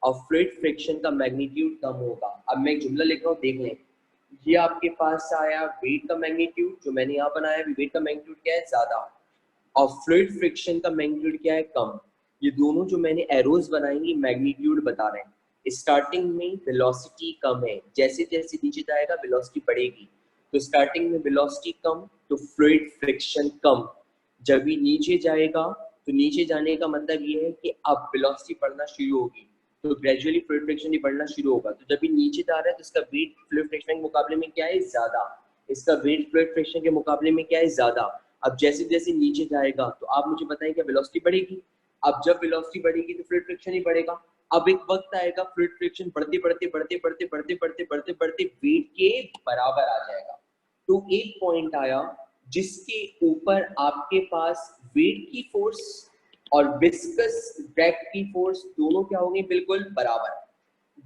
और फ्लूइड फ्रिक्शन का मैग्नीट्यूड कम होगा। अब मैं एक जुमला लिख रहा हूँ, देख लें। ये आपके पास आया वेट का मैग्नीट्यूड, जो मैंने यहाँ बनाया, वेट का मैग्नीट्यूड क्या है, ज्यादा, और फ्लूइड फ्रिक्शन का मैग्नीट्यूड क्या है, कम। ये दोनों जो मैंने एरोज बनाएंगे मैग्नीट्यूड बता रहे हैं। स्टार्टिंग में वेलोसिटी कम है, जैसे जैसे नीचे जाएगा वेलोसिटी बढ़ेगी। तो स्टार्टिंग में वेलोसिटी कम तो फ्लूइड फ्रिक्शन कम। जब ये नीचे जाएगा तो नीचे जाने का मतलब ये है कि अब वेलोसिटी बढ़ना शुरू होगी, तो ग्रेजुअली फ्लूइड फ्रिक्शन भी बढ़ना शुरू होगा। तो जब ये नीचे जा रहा है तो इसका वेट फ्लूइड फ्रिक्शन के मुकाबले में क्या है, ज्यादा। इसका वेट फ्लूइड फ्रिक्शन के मुकाबले में क्या है, ज्यादा। अब जैसे जैसे नीचे जाएगा तो आप मुझे बताएं क्या वेलोसिटी बढ़ेगी। अब जब वेलोसिटी बढ़ेगी तो फ्लूइड फ्रिक्शन ही बढ़ेगा। अब एक वक्त आएगा फ्लूइड फ्रिक्शन बढ़ते बढ़ते बढ़ते बढ़ते बढ़ते बढ़ते बढ़ते बढ़ते वेट के बराबर आ जाएगा। तो एक पॉइंट आया जिसके ऊपर आपके पास वेट की फोर्स और विस्कस ड्रैग की फोर्स दोनों क्या होंगे, बिल्कुल बराबर।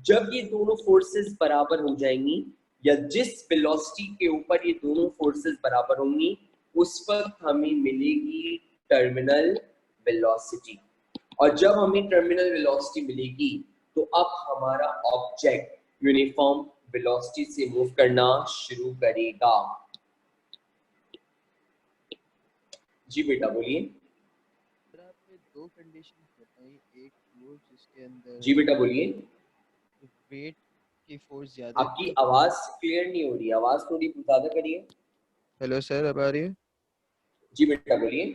जब ये दोनों फोर्सेस बराबर हो जाएंगी, या जिस वेलोसिटी के ऊपर ये दोनों फोर्सेस बराबर होंगी, उस वक्त हमें मिलेगी टर्मिनल वेलोसिटी। और जब हमें टर्मिनल वेलोसिटी मिलेगी तो अब हमारा ऑब्जेक्ट यूनिफॉर्म वेलोसिटी से मूव करना शुरू करेगा। जी बेटा बोलिए। सर आपने दो कंडीशन बताई, एक वो जिसके अंदर जी बेटा बोलिए। वेट की फोर्स ज्यादा आपकी थी। आवाज क्लियर नहीं हो रही, आवाज थोड़ी ज्यादा करिए। हेलो सर, अब आ रही है? जी बेटा बोलिए।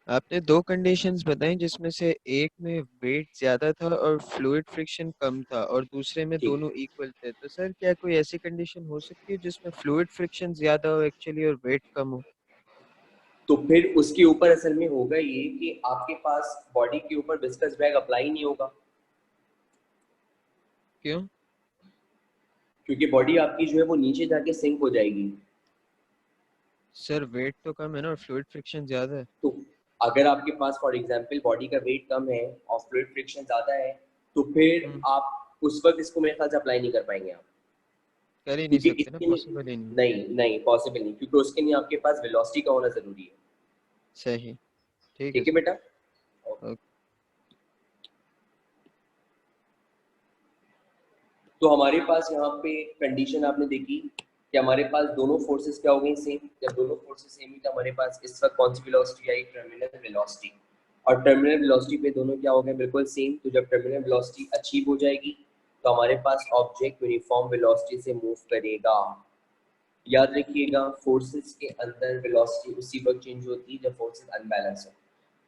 आपने दो कंडीशंस बताई जिसमें से एक में वेट ज्यादा था और फ्लूइड फ्रिक्शन कम था और दूसरे में ठीक, दोनों इक्वल थे। तो सर क्या कोई ऐसी कंडीशन हो सकती है जिसमें फ्लूइड फ्रिक्शन ज्यादा हो एक्चुअली और वेट कम हो? तो फिर उसके ऊपर असल में होगा ये कि आपके पास बॉडी के ऊपर विस्कस ड्रैग अप्लाई नहीं होगा, क्यों? क्योंकि बॉडी आपकी जो है वो नीचे जाके सिंक हो जाएगी। सर वेट तो कम है ना और फ्लूइड फ्रिक्शन ज्यादा है। तो अगर आपके पास फॉर एग्जांपल बॉडी का वेट कम है और फ्लूइड फ्रिक्शन ज्यादा है, तो फिर आप उस वक्त इसको मेरे ख्याल से अप्लाई नहीं कर पाएंगे आप, कर ही नहीं क्योंकि सकते ना, इसके पॉसिबल ही नहीं। नहीं नहीं पॉसिबल नहीं, क्योंकि उसके लिए आपके पास वेलोसिटी का होना जरूरी है। सही। ठीक ठीक है सर। बेटा। ओके। तो हमारे पास यहाँ पे कंडीशन आपने देखी कि हमारे पास दोनों फोर्सेस क्या हो गई सेम। जब दोनों फोर्सेस सेम ही तो हमारे पास इस वक्त कौन सी वेलोसिटी आई, टर्मिनल वेलोसिटी। और टर्मिनल वेलोसिटी पे दोनों क्या हो गए, बिल्कुल सेम। तो जब टर्मिनल वेलोसिटी अचीव हो जाएगी तो हमारे पास ऑब्जेक्ट यूनिफॉर्म वेलोसिटी से मूव करेगा। याद रखिएगा फोर्सेस के अंदर वेलोसिटी उसी वक्त चेंज होती है जब फोर्सेस अनबैलेंस हो।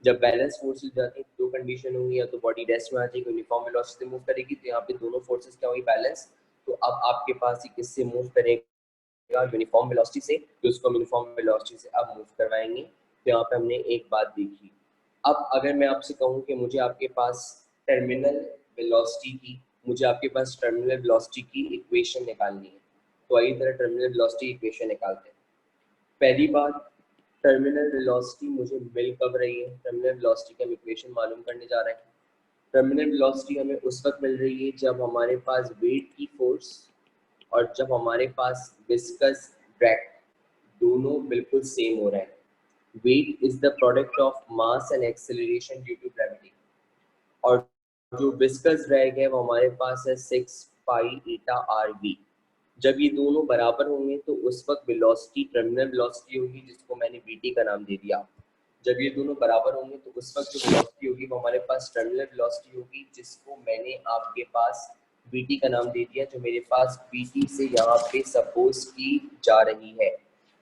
जब बैलेंस फोर्सेस जाती है दो कंडीशन होंगी, या तो बॉडी रेस्ट में आ जाएगी यूनिफॉर्म वेलोसिटी से मूव करेगी, तो यहाँ पे दोनों फोर्सेस क्या होगी, बैलेंस। तो अब आपके पास ये किससे मूव करेगा, यूनिफॉर्म वेलोसिटी से। तो उसको यूनिफॉर्म वेलोसिटी से अब मूव करवाएंगे। तो यहाँ पे हमने एक बात देखी। अब अगर मैं आपसे कहूँ कि मुझे आपके पास टर्मिनल वेलोसिटी की इक्वेशन निकालनी है, तो आइए तरह टर्मिनल वेलोसिटी इक्वेशन निकालते हैं। पहली बात, टर्मिनल वेलोसिटी मुझे मिल कब रही है, टर्मिनल वेलोसिटी का हम इक्वेशन मालूम करने जा रहे हैं। टर्मिनल वेलोसिटी हमें उस वक्त मिल रही है जब हमारे पास वेट की फोर्स और जब हमारे पास विस्कस ड्रैग दोनों बिल्कुल सेम हो रहे हैं। Weight is the product of mass and acceleration due to gravity, और जो विस्कस ड्रैग है वो हमारे पास है 6 पाई ईटा आर वी। जब ये दोनों बराबर होंगे तो उस वक्त वेलोसिटी टर्मिनल वेलोसिटी होगी, जिसको मैंने वीटी का नाम दे दिया। जब ये दोनों बराबर होंगे तो उस वक्त जो वेलोसिटी होगी वो हमारे पास टर्मिनल वेलोसिटी होगी, जिसको मैंने आपके पास वीटी का नाम दे दिया, जो मेरे पास वीटी से यहाँ पे सपोज की जा रही है।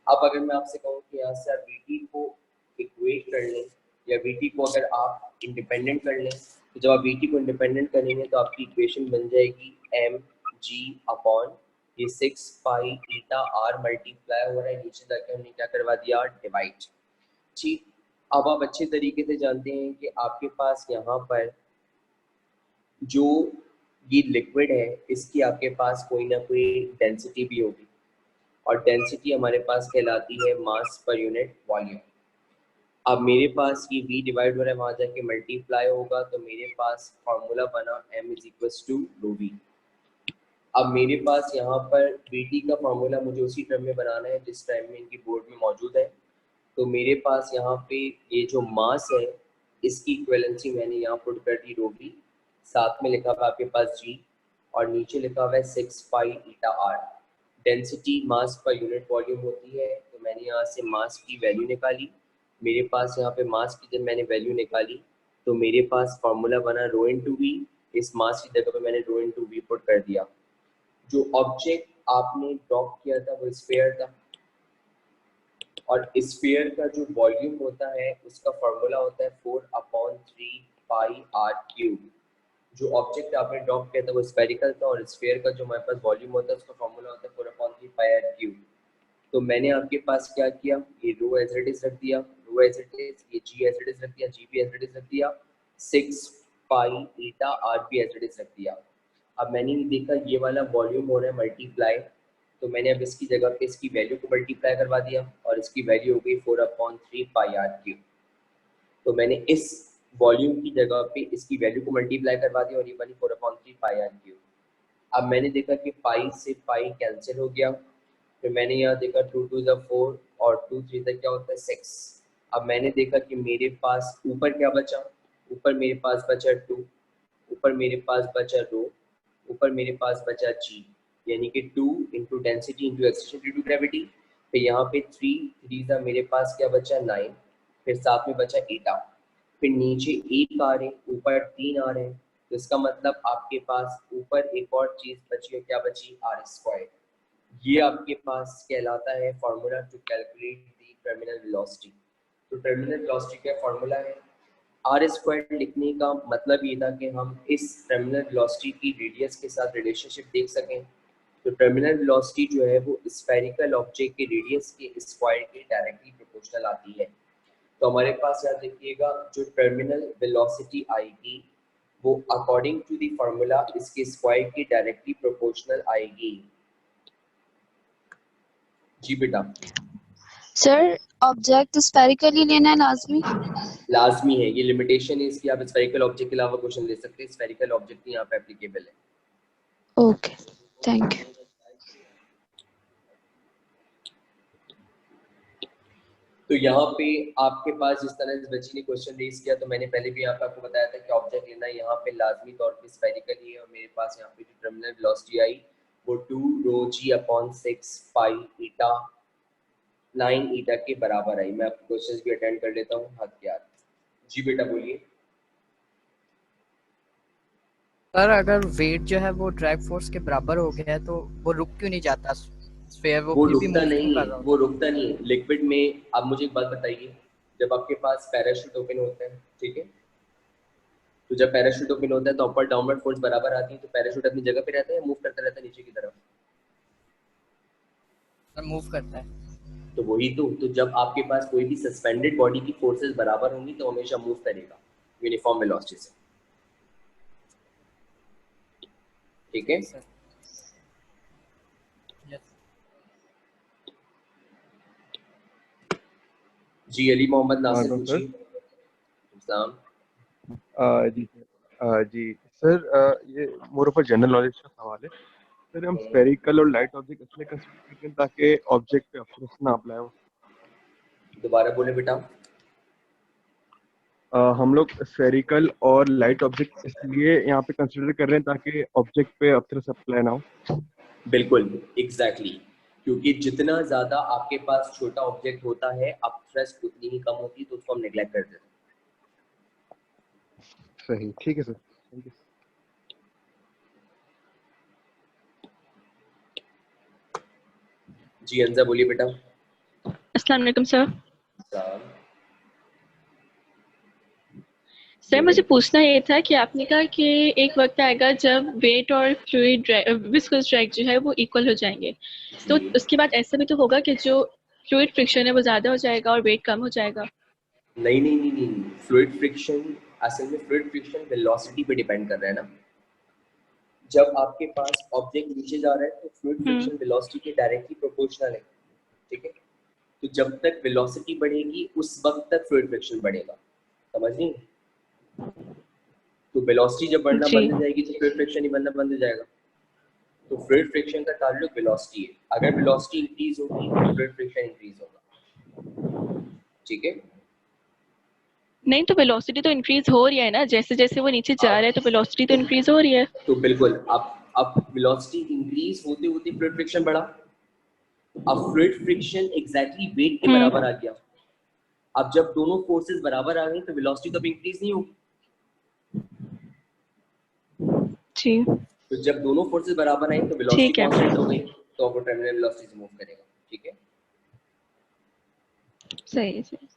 अब अगर मैं आपसे कहूँ कि यहाँ से आप वीटी को इक्वेट कर लें, या वीटी को अगर आप इंडिपेंडेंट कर लें, तो जब आप वीटी को इंडिपेंडेंट करेंगे तो आपकी इक्वेशन बन जाएगी एम जी अपॉन ये 6 पाई ईटा आर मल्टीप्लाई हो रहा है, नीचे जाके हमने क्या करवा दिया, डिवाइड। ठीक। अब आप अच्छे तरीके से जानते हैं कि आपके पास यहाँ पर जो ये लिक्विड है इसकी आपके पास कोई ना कोई डेंसिटी भी होगी, और डेंसिटी हमारे पास कहलाती है मास पर यूनिट वॉल्यूम। अब मेरे पास ये v डिवाइड हो रहा है, वहां जाके मल्टीप्लाई होगा, तो मेरे पास फॉर्मूला बना m is equal to rho v. अब मेरे पास यहाँ पर वीटी का फार्मूला मुझे उसी टर्म में बनाना है जिस टाइम में इनकी बोर्ड में मौजूद है। तो मेरे पास यहाँ पे ये जो मास है इसकी इक्विवेलेंसी मैंने यहाँ पुट कर दी रो वी, साथ में लिखा हुआ आपके पास जी, और नीचे लिखा हुआ है 6 pi eta are. Density mass per unit volume होती है, तो मैंने यहाँ से मास की वैल्यू निकाली। मेरे पास यहाँ पे मास की जब मैंने वैल्यू निकाली तो मेरे पास फार्मूला बना रो इन टू वी। इस मास की जगह पे मैंने रो इन टू वी पुट कर दिया। जो ऑब्जेक्ट आपने ड्रॉप किया था वो स्फीयर था, और स्फीयर का जो वॉल्यूम होता है उसका फॉर्मूला होता है 4/3 पाई आर क्यूब। जो ऑब्जेक्ट आपने ड्रॉप किया था वो स्फेरिकल था, और स्फीयर का जो हमारे पास वॉल्यूम होता है उसका फॉर्मूला होता है 4/3 पाई आर क्यूब। तो मैंने आपके पास क्या किया, ये रो एज इट इज रख दिया, रो एज इट इज, ये जी एज इट इज रख दिया, जी भी एज इट इज रख दिया, 6 पाई ईटा आर भी एज इट इज रख दिया। अब मैंने ये देखा ये वाला वॉल्यूम हो रहा है मल्टीप्लाई, तो मैंने अब इसकी जगह पे इसकी वैल्यू को मल्टीप्लाई करवा दिया, और इसकी वैल्यू हो गई 4/3 पाई आर क्यूब। तो मैंने इस वॉल्यूम की जगह पे इसकी वैल्यू को मल्टीप्लाई करवा दिया, और ये बनी 4/3 पाई आर क्यूब। अब मैंने देखा कि पाई से पाई कैंसिल हो गया, फिर मैंने यहाँ देखा 2 2 ज़ा 4 और 2 3 ज़ा क्या होता है 6। अब मैंने देखा कि मेरे पास ऊपर क्या बचा, ऊपर मेरे पास बचा 2, ऊपर मेरे पास बचा रो, ऊपर मेरे पास बचा जी, यानी कि 2 into density into acceleration due to gravity. फिर यहाँ पे 3 ज़ा मेरे पास क्या बचा 9, फिर साथ में बचा ईटा, फिर नीचे 1 आ रहे, ऊपर 3 आ रहे हैं, तो इसका मतलब आपके पास ऊपर एक और चीज बची है, क्या बची, आर स्क्वायर। ये आपके पास कहलाता है formula to calculate the terminal velocity. तो टर्मिनल वेलोसिटी का फॉर्मूला है आर स्क्वायर। लिखने का मतलब ये था कि हम इस टर्मिनल वेलोसिटी की रेडियस के साथ रिलेशनशिप देख सकें। तो टर्मिनल वेलोसिटी जो है वो स्फेरिकल ऑब्जेक्ट के रेडियस के स्क्वायर के डायरेक्टली प्रोपोर्शनल आती है। तो हमारे पास याद रखिएगा जो टर्मिनल वेलोसिटी आएगी वो अकॉर्डिंग टू द फॉर्मूला इसके स्क्वायर की डायरेक्टली प्रोपोर्शनल आएगी। जी बेटा। सर ऑब्जेक्ट स्फेरिकली लेना है लाजमी? लाजमी है, ये लिमिटेशन है इसकी, आप स्फेरिकल ऑब्जेक्ट के अलावा क्वेश्चन ले सकते हैं, स्फेरिकल ऑब्जेक्ट यहाँ पे एप्लीकेबल है। Okay, thank you. तो यहाँ पे आपके पास जिस तरह से बच्ची ने क्वेश्चन रेज किया, तो मैंने पहले भी यहाँ पे आपको बताया था कि ऑब्जेक्ट लेना यहाँ पे लाजमी तौर पे स्फेरिकल ही है, और मेरे पास यहाँ पे जो टर्मिनल वेलोसिटी आई वो 2 रो जी अपॉन 6 पाई ईटा 9 ईटा के बराबर आई। मैं आपके क्वेश्चंस भी अटेंड कर लेता हूँ हाथ के हाथ। जी बेटा बोलिए। सर अगर वेट जो है वो ड्रैग फोर्स के बराबर हो गया है तो वो रुक क्यों नहीं जाता स्फीयर, वो फिर भी रुकता मूव नहीं क्यों है, कर रहा वो होता? रुकता नहीं है लिक्विड में। आप मुझे एक बात बताइए, जब आपके पास पैराशूट ओपन होता है, ठीक है, तो जब पैराशूट ओपन होता है तो अपर डाउनवर्ड फोर्स बराबर आती है, तो पैराशूट अपनी जगह पे रहता है या मूव करता रहता है नीचे की तरफ? सर मूव करता है। तो वही तो जब आपके पास कोई भी सस्पेंडेड बॉडी की फोर्सेस बराबर होंगी तो हमेशा मूव करेगा यूनिफॉर्म वेलोसिटी से, ठीक है। Sir yes. जी अली मोहम्मद नासिर नो सर। पूछिए। इस्लाम। जी जी सर, ये मोर ऑफ जनरल नॉलेज का सवाल है सर। हम स्फेरिकल और लाइट ऑब्जेक्ट इसलिए कंसीडर करते हैं ताकि ऑब्जेक्ट पे अफसोस ना अप्लाई हो। दोबारा बोले बेटा। हम लोग स्फेरिकल और लाइट ऑब्जेक्ट इसलिए यहाँ पे कंसीडर कर रहे हैं ताकि ऑब्जेक्ट पे अफसोस अप्लाई ना हो। बिल्कुल एग्जैक्टली क्योंकि जितना ज्यादा आपके पास छोटा ऑब्जेक्ट होता है अपथ्रस्ट उतनी ही कम होती है, तो उसको हम नेग्लेक्ट कर देते हैं। सही, ठीक है सर, थैंक यू। जी अंजा बोलिए बेटा। अस्सलाम वालेकुम सर। सलाम। सर मुझे पूछना ये था कि आपने कहा कि एक वक्त आएगा जब वेट और फ्लूइड विस्कस ड्रैग जो है वो इक्वल हो जाएंगे, तो जी उसके बाद ऐसा भी तो होगा कि जो फ्लूइड फ्रिक्शन है वो ज़्यादा हो जाएगा और वेट कम हो जाएगा। नहीं नहीं नहीं नहीं, फ्लूइड फ्रिक्शन असल में फ्लूइड फ्रिक्शन वेलोसिटी पे डिपेंड कर रहा है ना। जब आपके पास ऑब्जेक्ट नीचे जा रहा है तो फ्लूइड फ्रिक्शन वेलोसिटी के डायरेक्टली प्रोपोर्शनल है, ठीक है। तो जब तक वेलोसिटी बढ़ेगी उस वक्त तक फ्लूइड फ्रिक्शन बढ़ेगा, समझ नहीं? तो वेलोसिटी जब बढ़ना जी बंद हो जाएगी तो फ्लूइड फ्रिक्शन ही बनना बंद हो जाएगा। तो फ्लूइड फ्रिक्शन का ताल्लुक वेलोसिटी है, अगर वेलोसिटी इंक्रीज होगी तो फ्लूइड फ्रिक्शन इंक्रीज होगा, ठीक है। नहीं, तो वेलोसिटी तो इंक्रीज हो रही है ना, जैसे जैसे वो नीचे जा रहा है तो वेलोसिटी तो इंक्रीज हो रही है। तो बिल्कुल अब वेलोसिटी इंक्रीज होते होते फ्लूइड फ्रिक्शन बढ़ा, अब फ्लूइड फ्रिक्शन एग्जैक्टली वेट के बराबर आ गया। अब जब दोनों फोर्सेस बराबर आ गई तो वेलोसिटी तो अब इंक्रीज नहीं होगी। जी तो जब दोनों फोर्सेस बराबर आई तो वेलोसिटी ठीक है। कांस्टेंट हो गई, तो अब वो टर्मिनल वेलोसिटी से मूव करेगा, ठीक है। सही है, सही।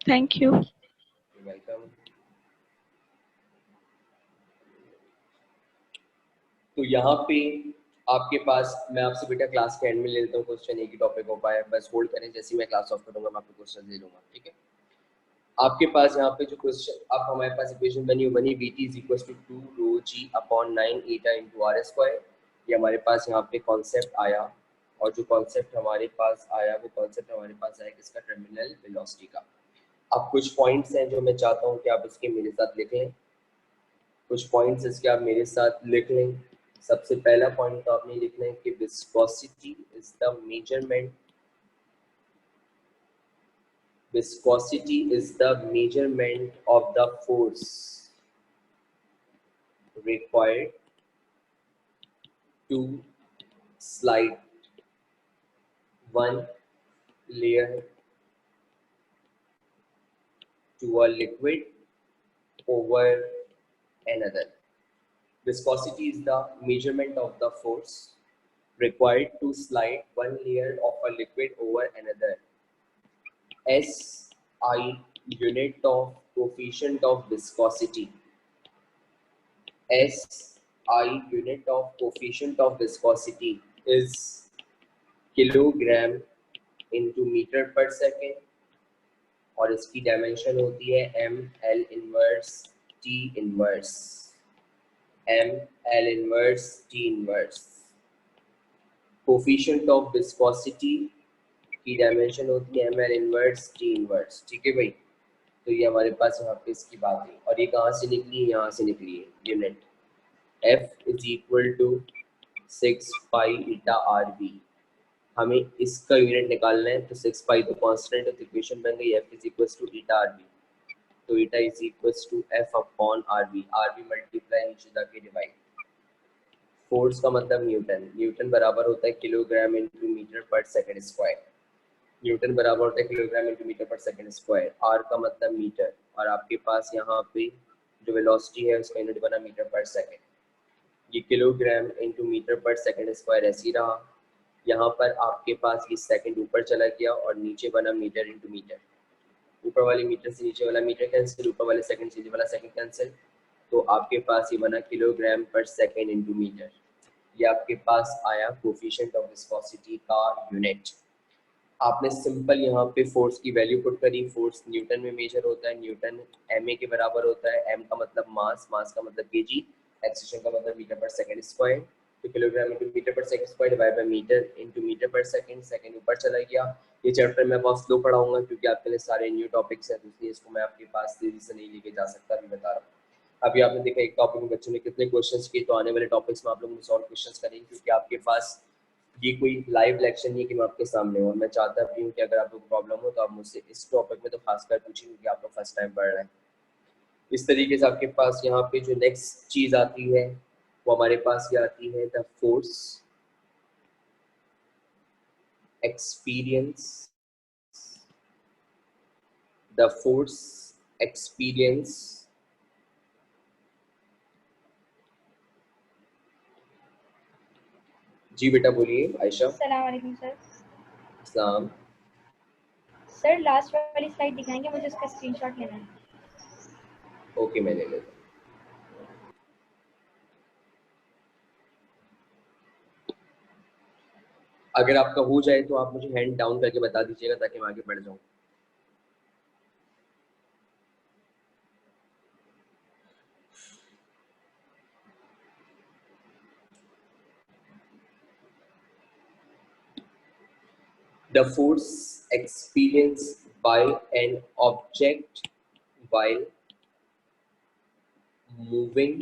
Thank you. वेलकम। तो यहाँ पे आपके पास मैं आपसे बेटा क्लास के एंड में ले लेता हूँ क्वेश्चन, एक ही टॉपिक हो पाया, बस होल्ड करें, जैसे ही मैं क्लास ऑफ करूंगा मैं आपको क्वेश्चन दे दूंगा, ठीक है। आपके पास यहाँ पे जो क्वेश्चन अब हमारे पास इक्वेशन बनी VT is equal to 2 rho g upon 9 eta into r square. ये हमारे पास यहाँ पे कॉन्सेप्ट आया, और जो कॉन्सेप्ट हमारे पास आया वो कॉन्सेप्ट हमारे पास आया किसका? टर्मिनल वेलोसिटी का। अब कुछ पॉइंट्स हैं जो मैं चाहता हूँ कि आप इसके मेरे साथ लिख लें, कुछ पॉइंट्स इसके आप मेरे साथ लिख लें। सबसे पहला पॉइंट तो आपने लिखना है कि viscosity is the measurement, viscosity is the measurement of the force required to slide one layer to a liquid over another. Viscosity is the measurement of the force required to slide one layer of a liquid over another. SI unit of coefficient of viscosity. SI unit of coefficient of viscosity is kilogram into meter per second, और इसकी dimension होती है ML inverse T inverse, ML inverse T inverse. Coefficient of viscosity की dimension होती है ML inverse T inverse, ठीक है भाई। तो ये हमारे पास यहाँ पे इसकी बात है, और ये कहाँ से निकली है? यहाँ से निकली है। Unit F is equal to 6 pi eta RV, हमें इसका यूनिट निकालना है, तो 6 पाई तो कांस्टेंट है, तो इक्वेशन बन गई F is equal to eta r b, तो eta is equal to F upon r b multiply नीचे जाके डिवाइड। फोर्स का मतलब न्यूटन, न्यूटन बराबर होता है किलोग्राम इंटू मीटर पर सेकंड स्क्वायर, न्यूटन बराबर होता है किलोग्राम इंटू मीटर पर सेकंड स्क्वायर। आर का मतलब मीटर, और आपके पास यहाँ पे जो वेलोसिटी है उसका यूनिट बना मीटर पर सेकंड। ये किलोग्राम इंटू मीटर पर सेकंड स्क्वायर ऐसी रहा, यहाँ पर आपके पास ये सेकंड ऊपर चला गया और नीचे बना मीटर इंटू मीटर, ऊपर वाले मीटर से नीचे वाला मीटर कैंसिल, यूपर वाले सेकंड से नीचे वाला सेकंड कैंसिल, तो आपके पास ये बना किलोग्राम पर सेकंड इंटू मीटर। ये आपके पास आया कोफिशिएंट ऑफ विस्कोसिटी का यूनिट। आपने सिंपल यहाँ पे फोर्स की वैल्यू पुट करी, फोर्स न्यूटन में मेजर होता है, न्यूटन ma के बराबर होता है, m का मतलब मास, मास का मतलब kg, एक्सेलरेशन का मतलब मीटर पर सेकंड स्क्वायर, तो किलोग्राम इंटू मीटर पर second square divide by metre into metre पर सेकंड, सेकंड ऊपर चला गया। ये चैप्टर मैं बहुत स्लो पढ़ाऊंगा क्योंकि आपके लिए सारे न्यू टॉपिक्स हैं, इसलिए इसको मैं आपके पास तेजी से नहीं लेके जा सकता, अभी बता रहा हूँ। अभी आपने देखा एक टॉपिक में बच्चों ने कितने क्वेश्चंस किए, तो आने वाले टॉपिक्स में आप लोग सॉल्व क्वेश्चंस करेंगे, क्योंकि आपके पास ये कोई लाइव लेक्चर नहीं है कि मैं आपके सामने हूँ। मैं चाहता भी हूँ कि अगर आप लोग प्रॉब्लम हो तो आप मुझसे इस टॉपिक में तो खासकर पूछें, क्योंकि आप लोग फर्स्ट टाइम पढ़ रहे हैं। इस तरीके से आपके पास यहाँ पे जो नेक्स्ट चीज आती है वो हमारे पास ये आती है the force experience, the force experience जी बेटा बोलिए आयशा। अस्सलाम वालेकुम सर। अस्सलाम। सर लास्ट वाली स्लाइड दिखाएंगे, मुझे उसका स्क्रीनशॉट लेना है। ओके मैं ले लेता हूँ। अगर आपका हो जाए तो आप मुझे हैंड डाउन करके बता दीजिएगा ताकि मैं आगे बढ़ जाऊँ। The force experienced by an object while moving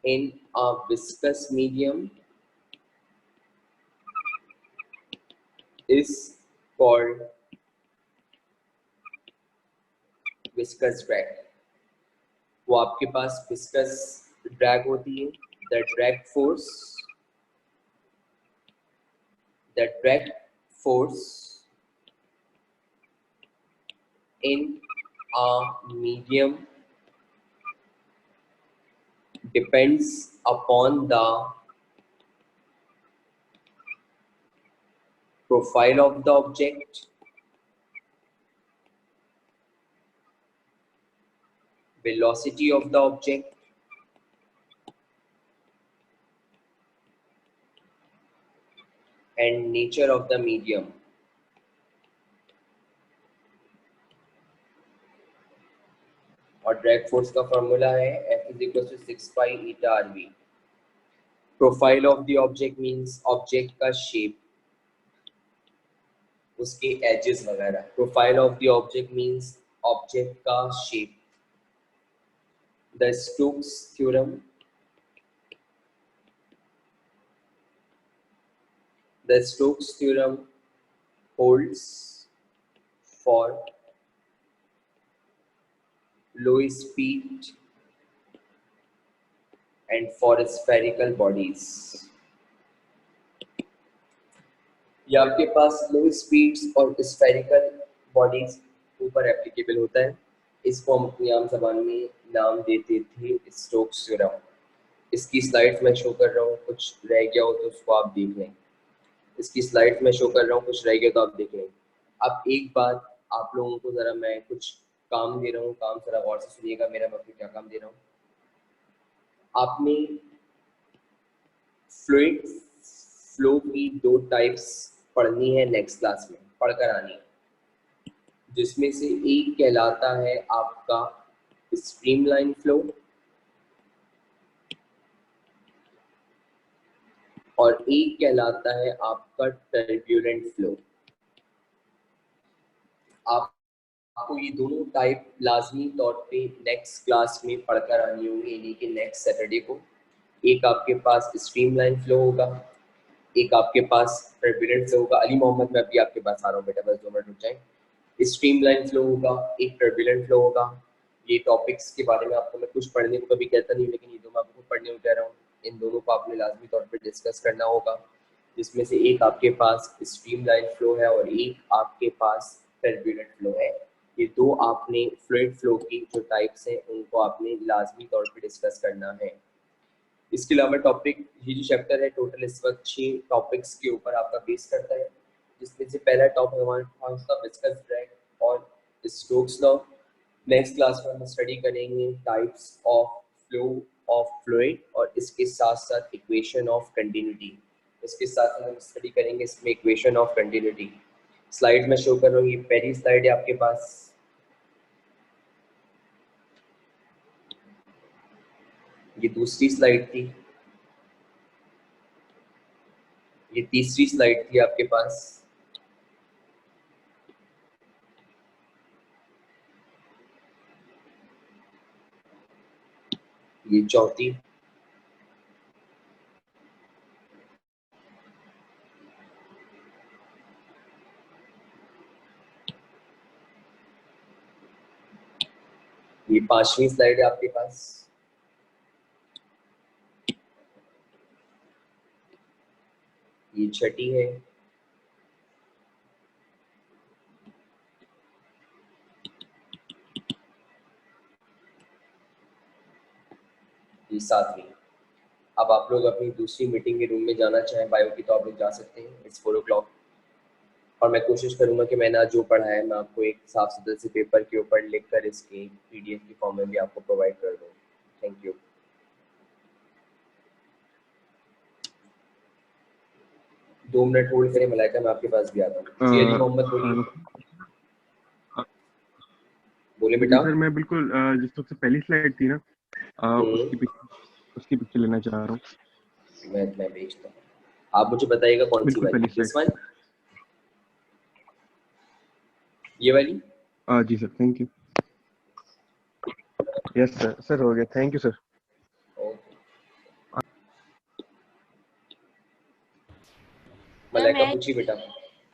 in a viscous medium is called viscous drag। वो आपके पास viscous drag होती है, the drag force in a medium depends upon the profile of the object, velocity of the object, and nature of the medium। और drag force का formula है F is equal to 6 pi eta RV। Profile of the object मींस object का shape, उसके edges वगैरह। Profile of the object मींस object का shape. The Stokes theorem, the Stokes theorem holds for low speed and for spherical bodies। ये आपके पास लो speeds और spherical bodies ऊपर एप्लीकेबल होता है। इसको हम अपनी आम जबान में नाम देते थे स्टोक्स थ्योरम। इसकी स्लाइड्स मैं शो कर रहा हूँ, कुछ रह गया हो तो उसको आप देख लें। इसकी स्लाइड्स में शो कर रहा हूँ, कुछ रह गया तो आप देख लें। अब एक बात आप लोगों को जरा मैं कुछ काम दे रहा हूँ, काम जरा गौर से सुनिएगा मेरा, मैं क्या काम दे रहा हूँ। आपने फ्लूइड फ्लो की 2 टाइप्स पढ़नी है, नेक्स्ट क्लास में पढ़कर आनी है, जिसमें से एक कहलाता है आपका स्ट्रीमलाइन फ्लो और एक कहलाता है आपका टर्ब्यूलेंट फ्लो। आपको ये दोनों टाइप लाजमी तौर पे नेक्स्ट क्लास में पढ़कर आनी होंगी, यानी कि नेक्स्ट सैटरडे को। एक आपके पास स्ट्रीमलाइन फ्लो होगा एक आपके पास टर्बुलेंट फ्लो होगा। अली मोहम्मद, मैं अभी आपके पास आ रहा हूँ बेटा, बस 2 मिनट रुक जाए। स्ट्रीमलाइन फ्लो होगा, एक टर्बुलेंट फ्लो होगा। ये टॉपिक्स के बारे में आपको मैं कुछ पढ़ने को कभी कहता नहीं, लेकिन ये दो मैं आपको पढ़ने को कह रहा हूँ। इन दोनों को आपने लाजमी तौर पर डिस्कस करना होगा, जिसमें से एक आपके पास स्ट्रीमलाइन फ्लो है और एक आपके पास टर्बुलेंट फ्लो है। ये दो आपने फ्लूइड फ्लो की जो टाइप्स हैं उनको आपने लाजमी तौर पर डिस्कस करना है। इसके अलावा टॉपिक, ये जो चैप्टर है टोटल इस वक्त 6 टॉपिक्स के ऊपर आपका बेस करता है, जिसमें से पहला टॉपिक हमारे पास था विस्कस ड्रैग और स्टोक्स लॉ। नेक्स्ट क्लास में हम स्टडी करेंगे types of flow of fluid और इसके साथ साथ इक्वेशन ऑफ कंटिन्यूटी। इसके साथ हम स्टडी करेंगे इसमें इक्वेशन ऑफ कंटिन्यूटी। स्लाइड में शो कर रहा हूँ, ये पहली स्लाइड है आपके पास, ये दूसरी स्लाइड थी, ये तीसरी स्लाइड थी आपके पास, ये चौथी, ये 5वीं स्लाइड है आपके पास, ये छठी है, ये 7वीं। अब आप लोग अपनी दूसरी मीटिंग के रूम में जाना चाहें बायो की तो आप लोग जा सकते हैं, इट्स 4 o'clock। और मैं कोशिश करूंगा कि मैंने आज जो पढ़ा है मैं आपको एक साफ सुथरे से पेपर के ऊपर लिखकर इसके PDF की फॉर्म में भी आपको प्रोवाइड कर दूँ। Thank you. दो मिनट होल्ड करें मलाइका, मैं आपके पास भी आता हूँ। जी अली मोहम्मद बोलिए। बोले बेटा। सर मैं बिल्कुल जिस सबसे पहली स्लाइड थी ना उसकी पिक्चर लेना चाह रहा हूँ। मैं भेजता हूँ, आप मुझे बताइएगा कौन सी वाली। दिस वन, ये वाली। जी sir, thank you. Yes sir, sir हो गया, थैंक यू सर। मलाइका पूछिए बेटा।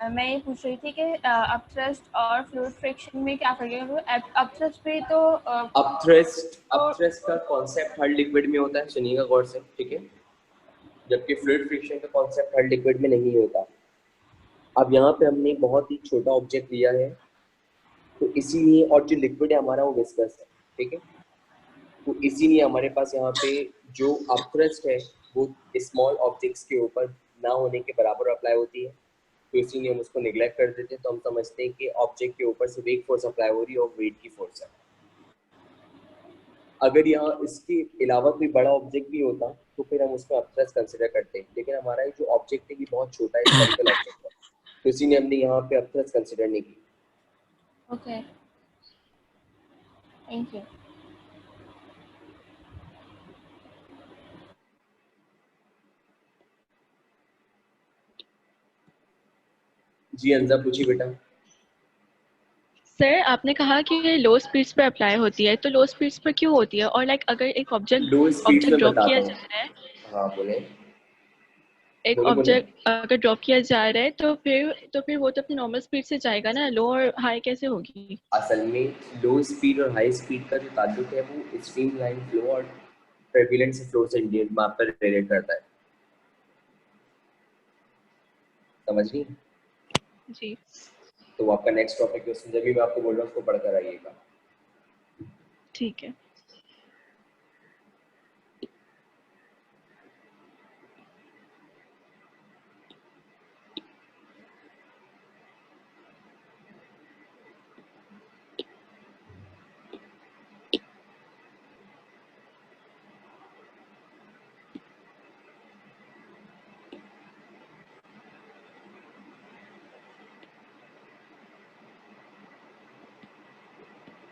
मैं ये पूछ रही थी कि अपथ्रस्ट और फ्लूइड फ्रिक्शन में क्या फर्क है? अपथ्रस्ट पे तो अपथ्रस्ट का कॉन्सेप्ट हर लिक्विड में होता है, सुनिएगा गौर से, ठीक है, जबकि फ्लूइड फ्रिक्शन का कॉन्सेप्ट हर लिक्विड में नहीं होता। अब यहाँ पे हमने बहुत ही छोटा ऑब्जेक्ट लिया है तो इसीलिए, और जो लिक्विड है हमारा वो विस्कस है, ठीक है, तो इसीलिए हमारे पास यहाँ पे जो अपथ्रस्ट है वो स्मॉल ऑब्जेक्ट्स के ऊपर ना होने के बराबर अप्लाई होती है, तो इसीलिए हम उसको निगलेक्ट कर देते हैं। तो हम समझते हैं कि ऑब्जेक्ट के ऊपर सिर्फ एक फोर्स अप्लाई हो रही है और वेट की फोर्स है। अगर यहाँ इसके अलावा कोई बड़ा ऑब्जेक्ट भी होता तो फिर हम उसको अपथ्रस्ट कंसिडर करते हैं, लेकिन हमारा ये जो ऑब्जेक्ट है ये बहुत छोटा है, स्फेरिकल ऑब्जेक्ट है, तो इसीलिए हमने यहाँ पे अपथ्रस्ट कंसिडर नहीं की। Okay, thank you. जी अंजा पूछिए बेटा। सर आपने कहा कि लो स्पीड्स पर अप्लाई होती है, तो लो स्पीड्स पर क्यों होती है? और लाइक अगर एक ऑब्जेक्ट ड्रॉप किया जा रहा है, हाँ बोले, एक बोले ऑब्जेक्ट अगर ड्रॉप किया जा रहा है तो फिर वो तो अपनी नॉर्मल स्पीड से जाएगा ना, लो और हाई कैसे होगी? असल में लो स्पीड और हाई स्पीड का जो ताल्लुक है वो स्ट्रीमलाइन फ्लो और टर्बुलेंट फ्लो से मैप पर रिलेट करता है, समझ गई? जी तो आपका नेक्स्ट टॉपिक है, उसमें जब भी मैं आपको बोल रहा हूँ उसको पढ़कर आइएगा। ठीक है।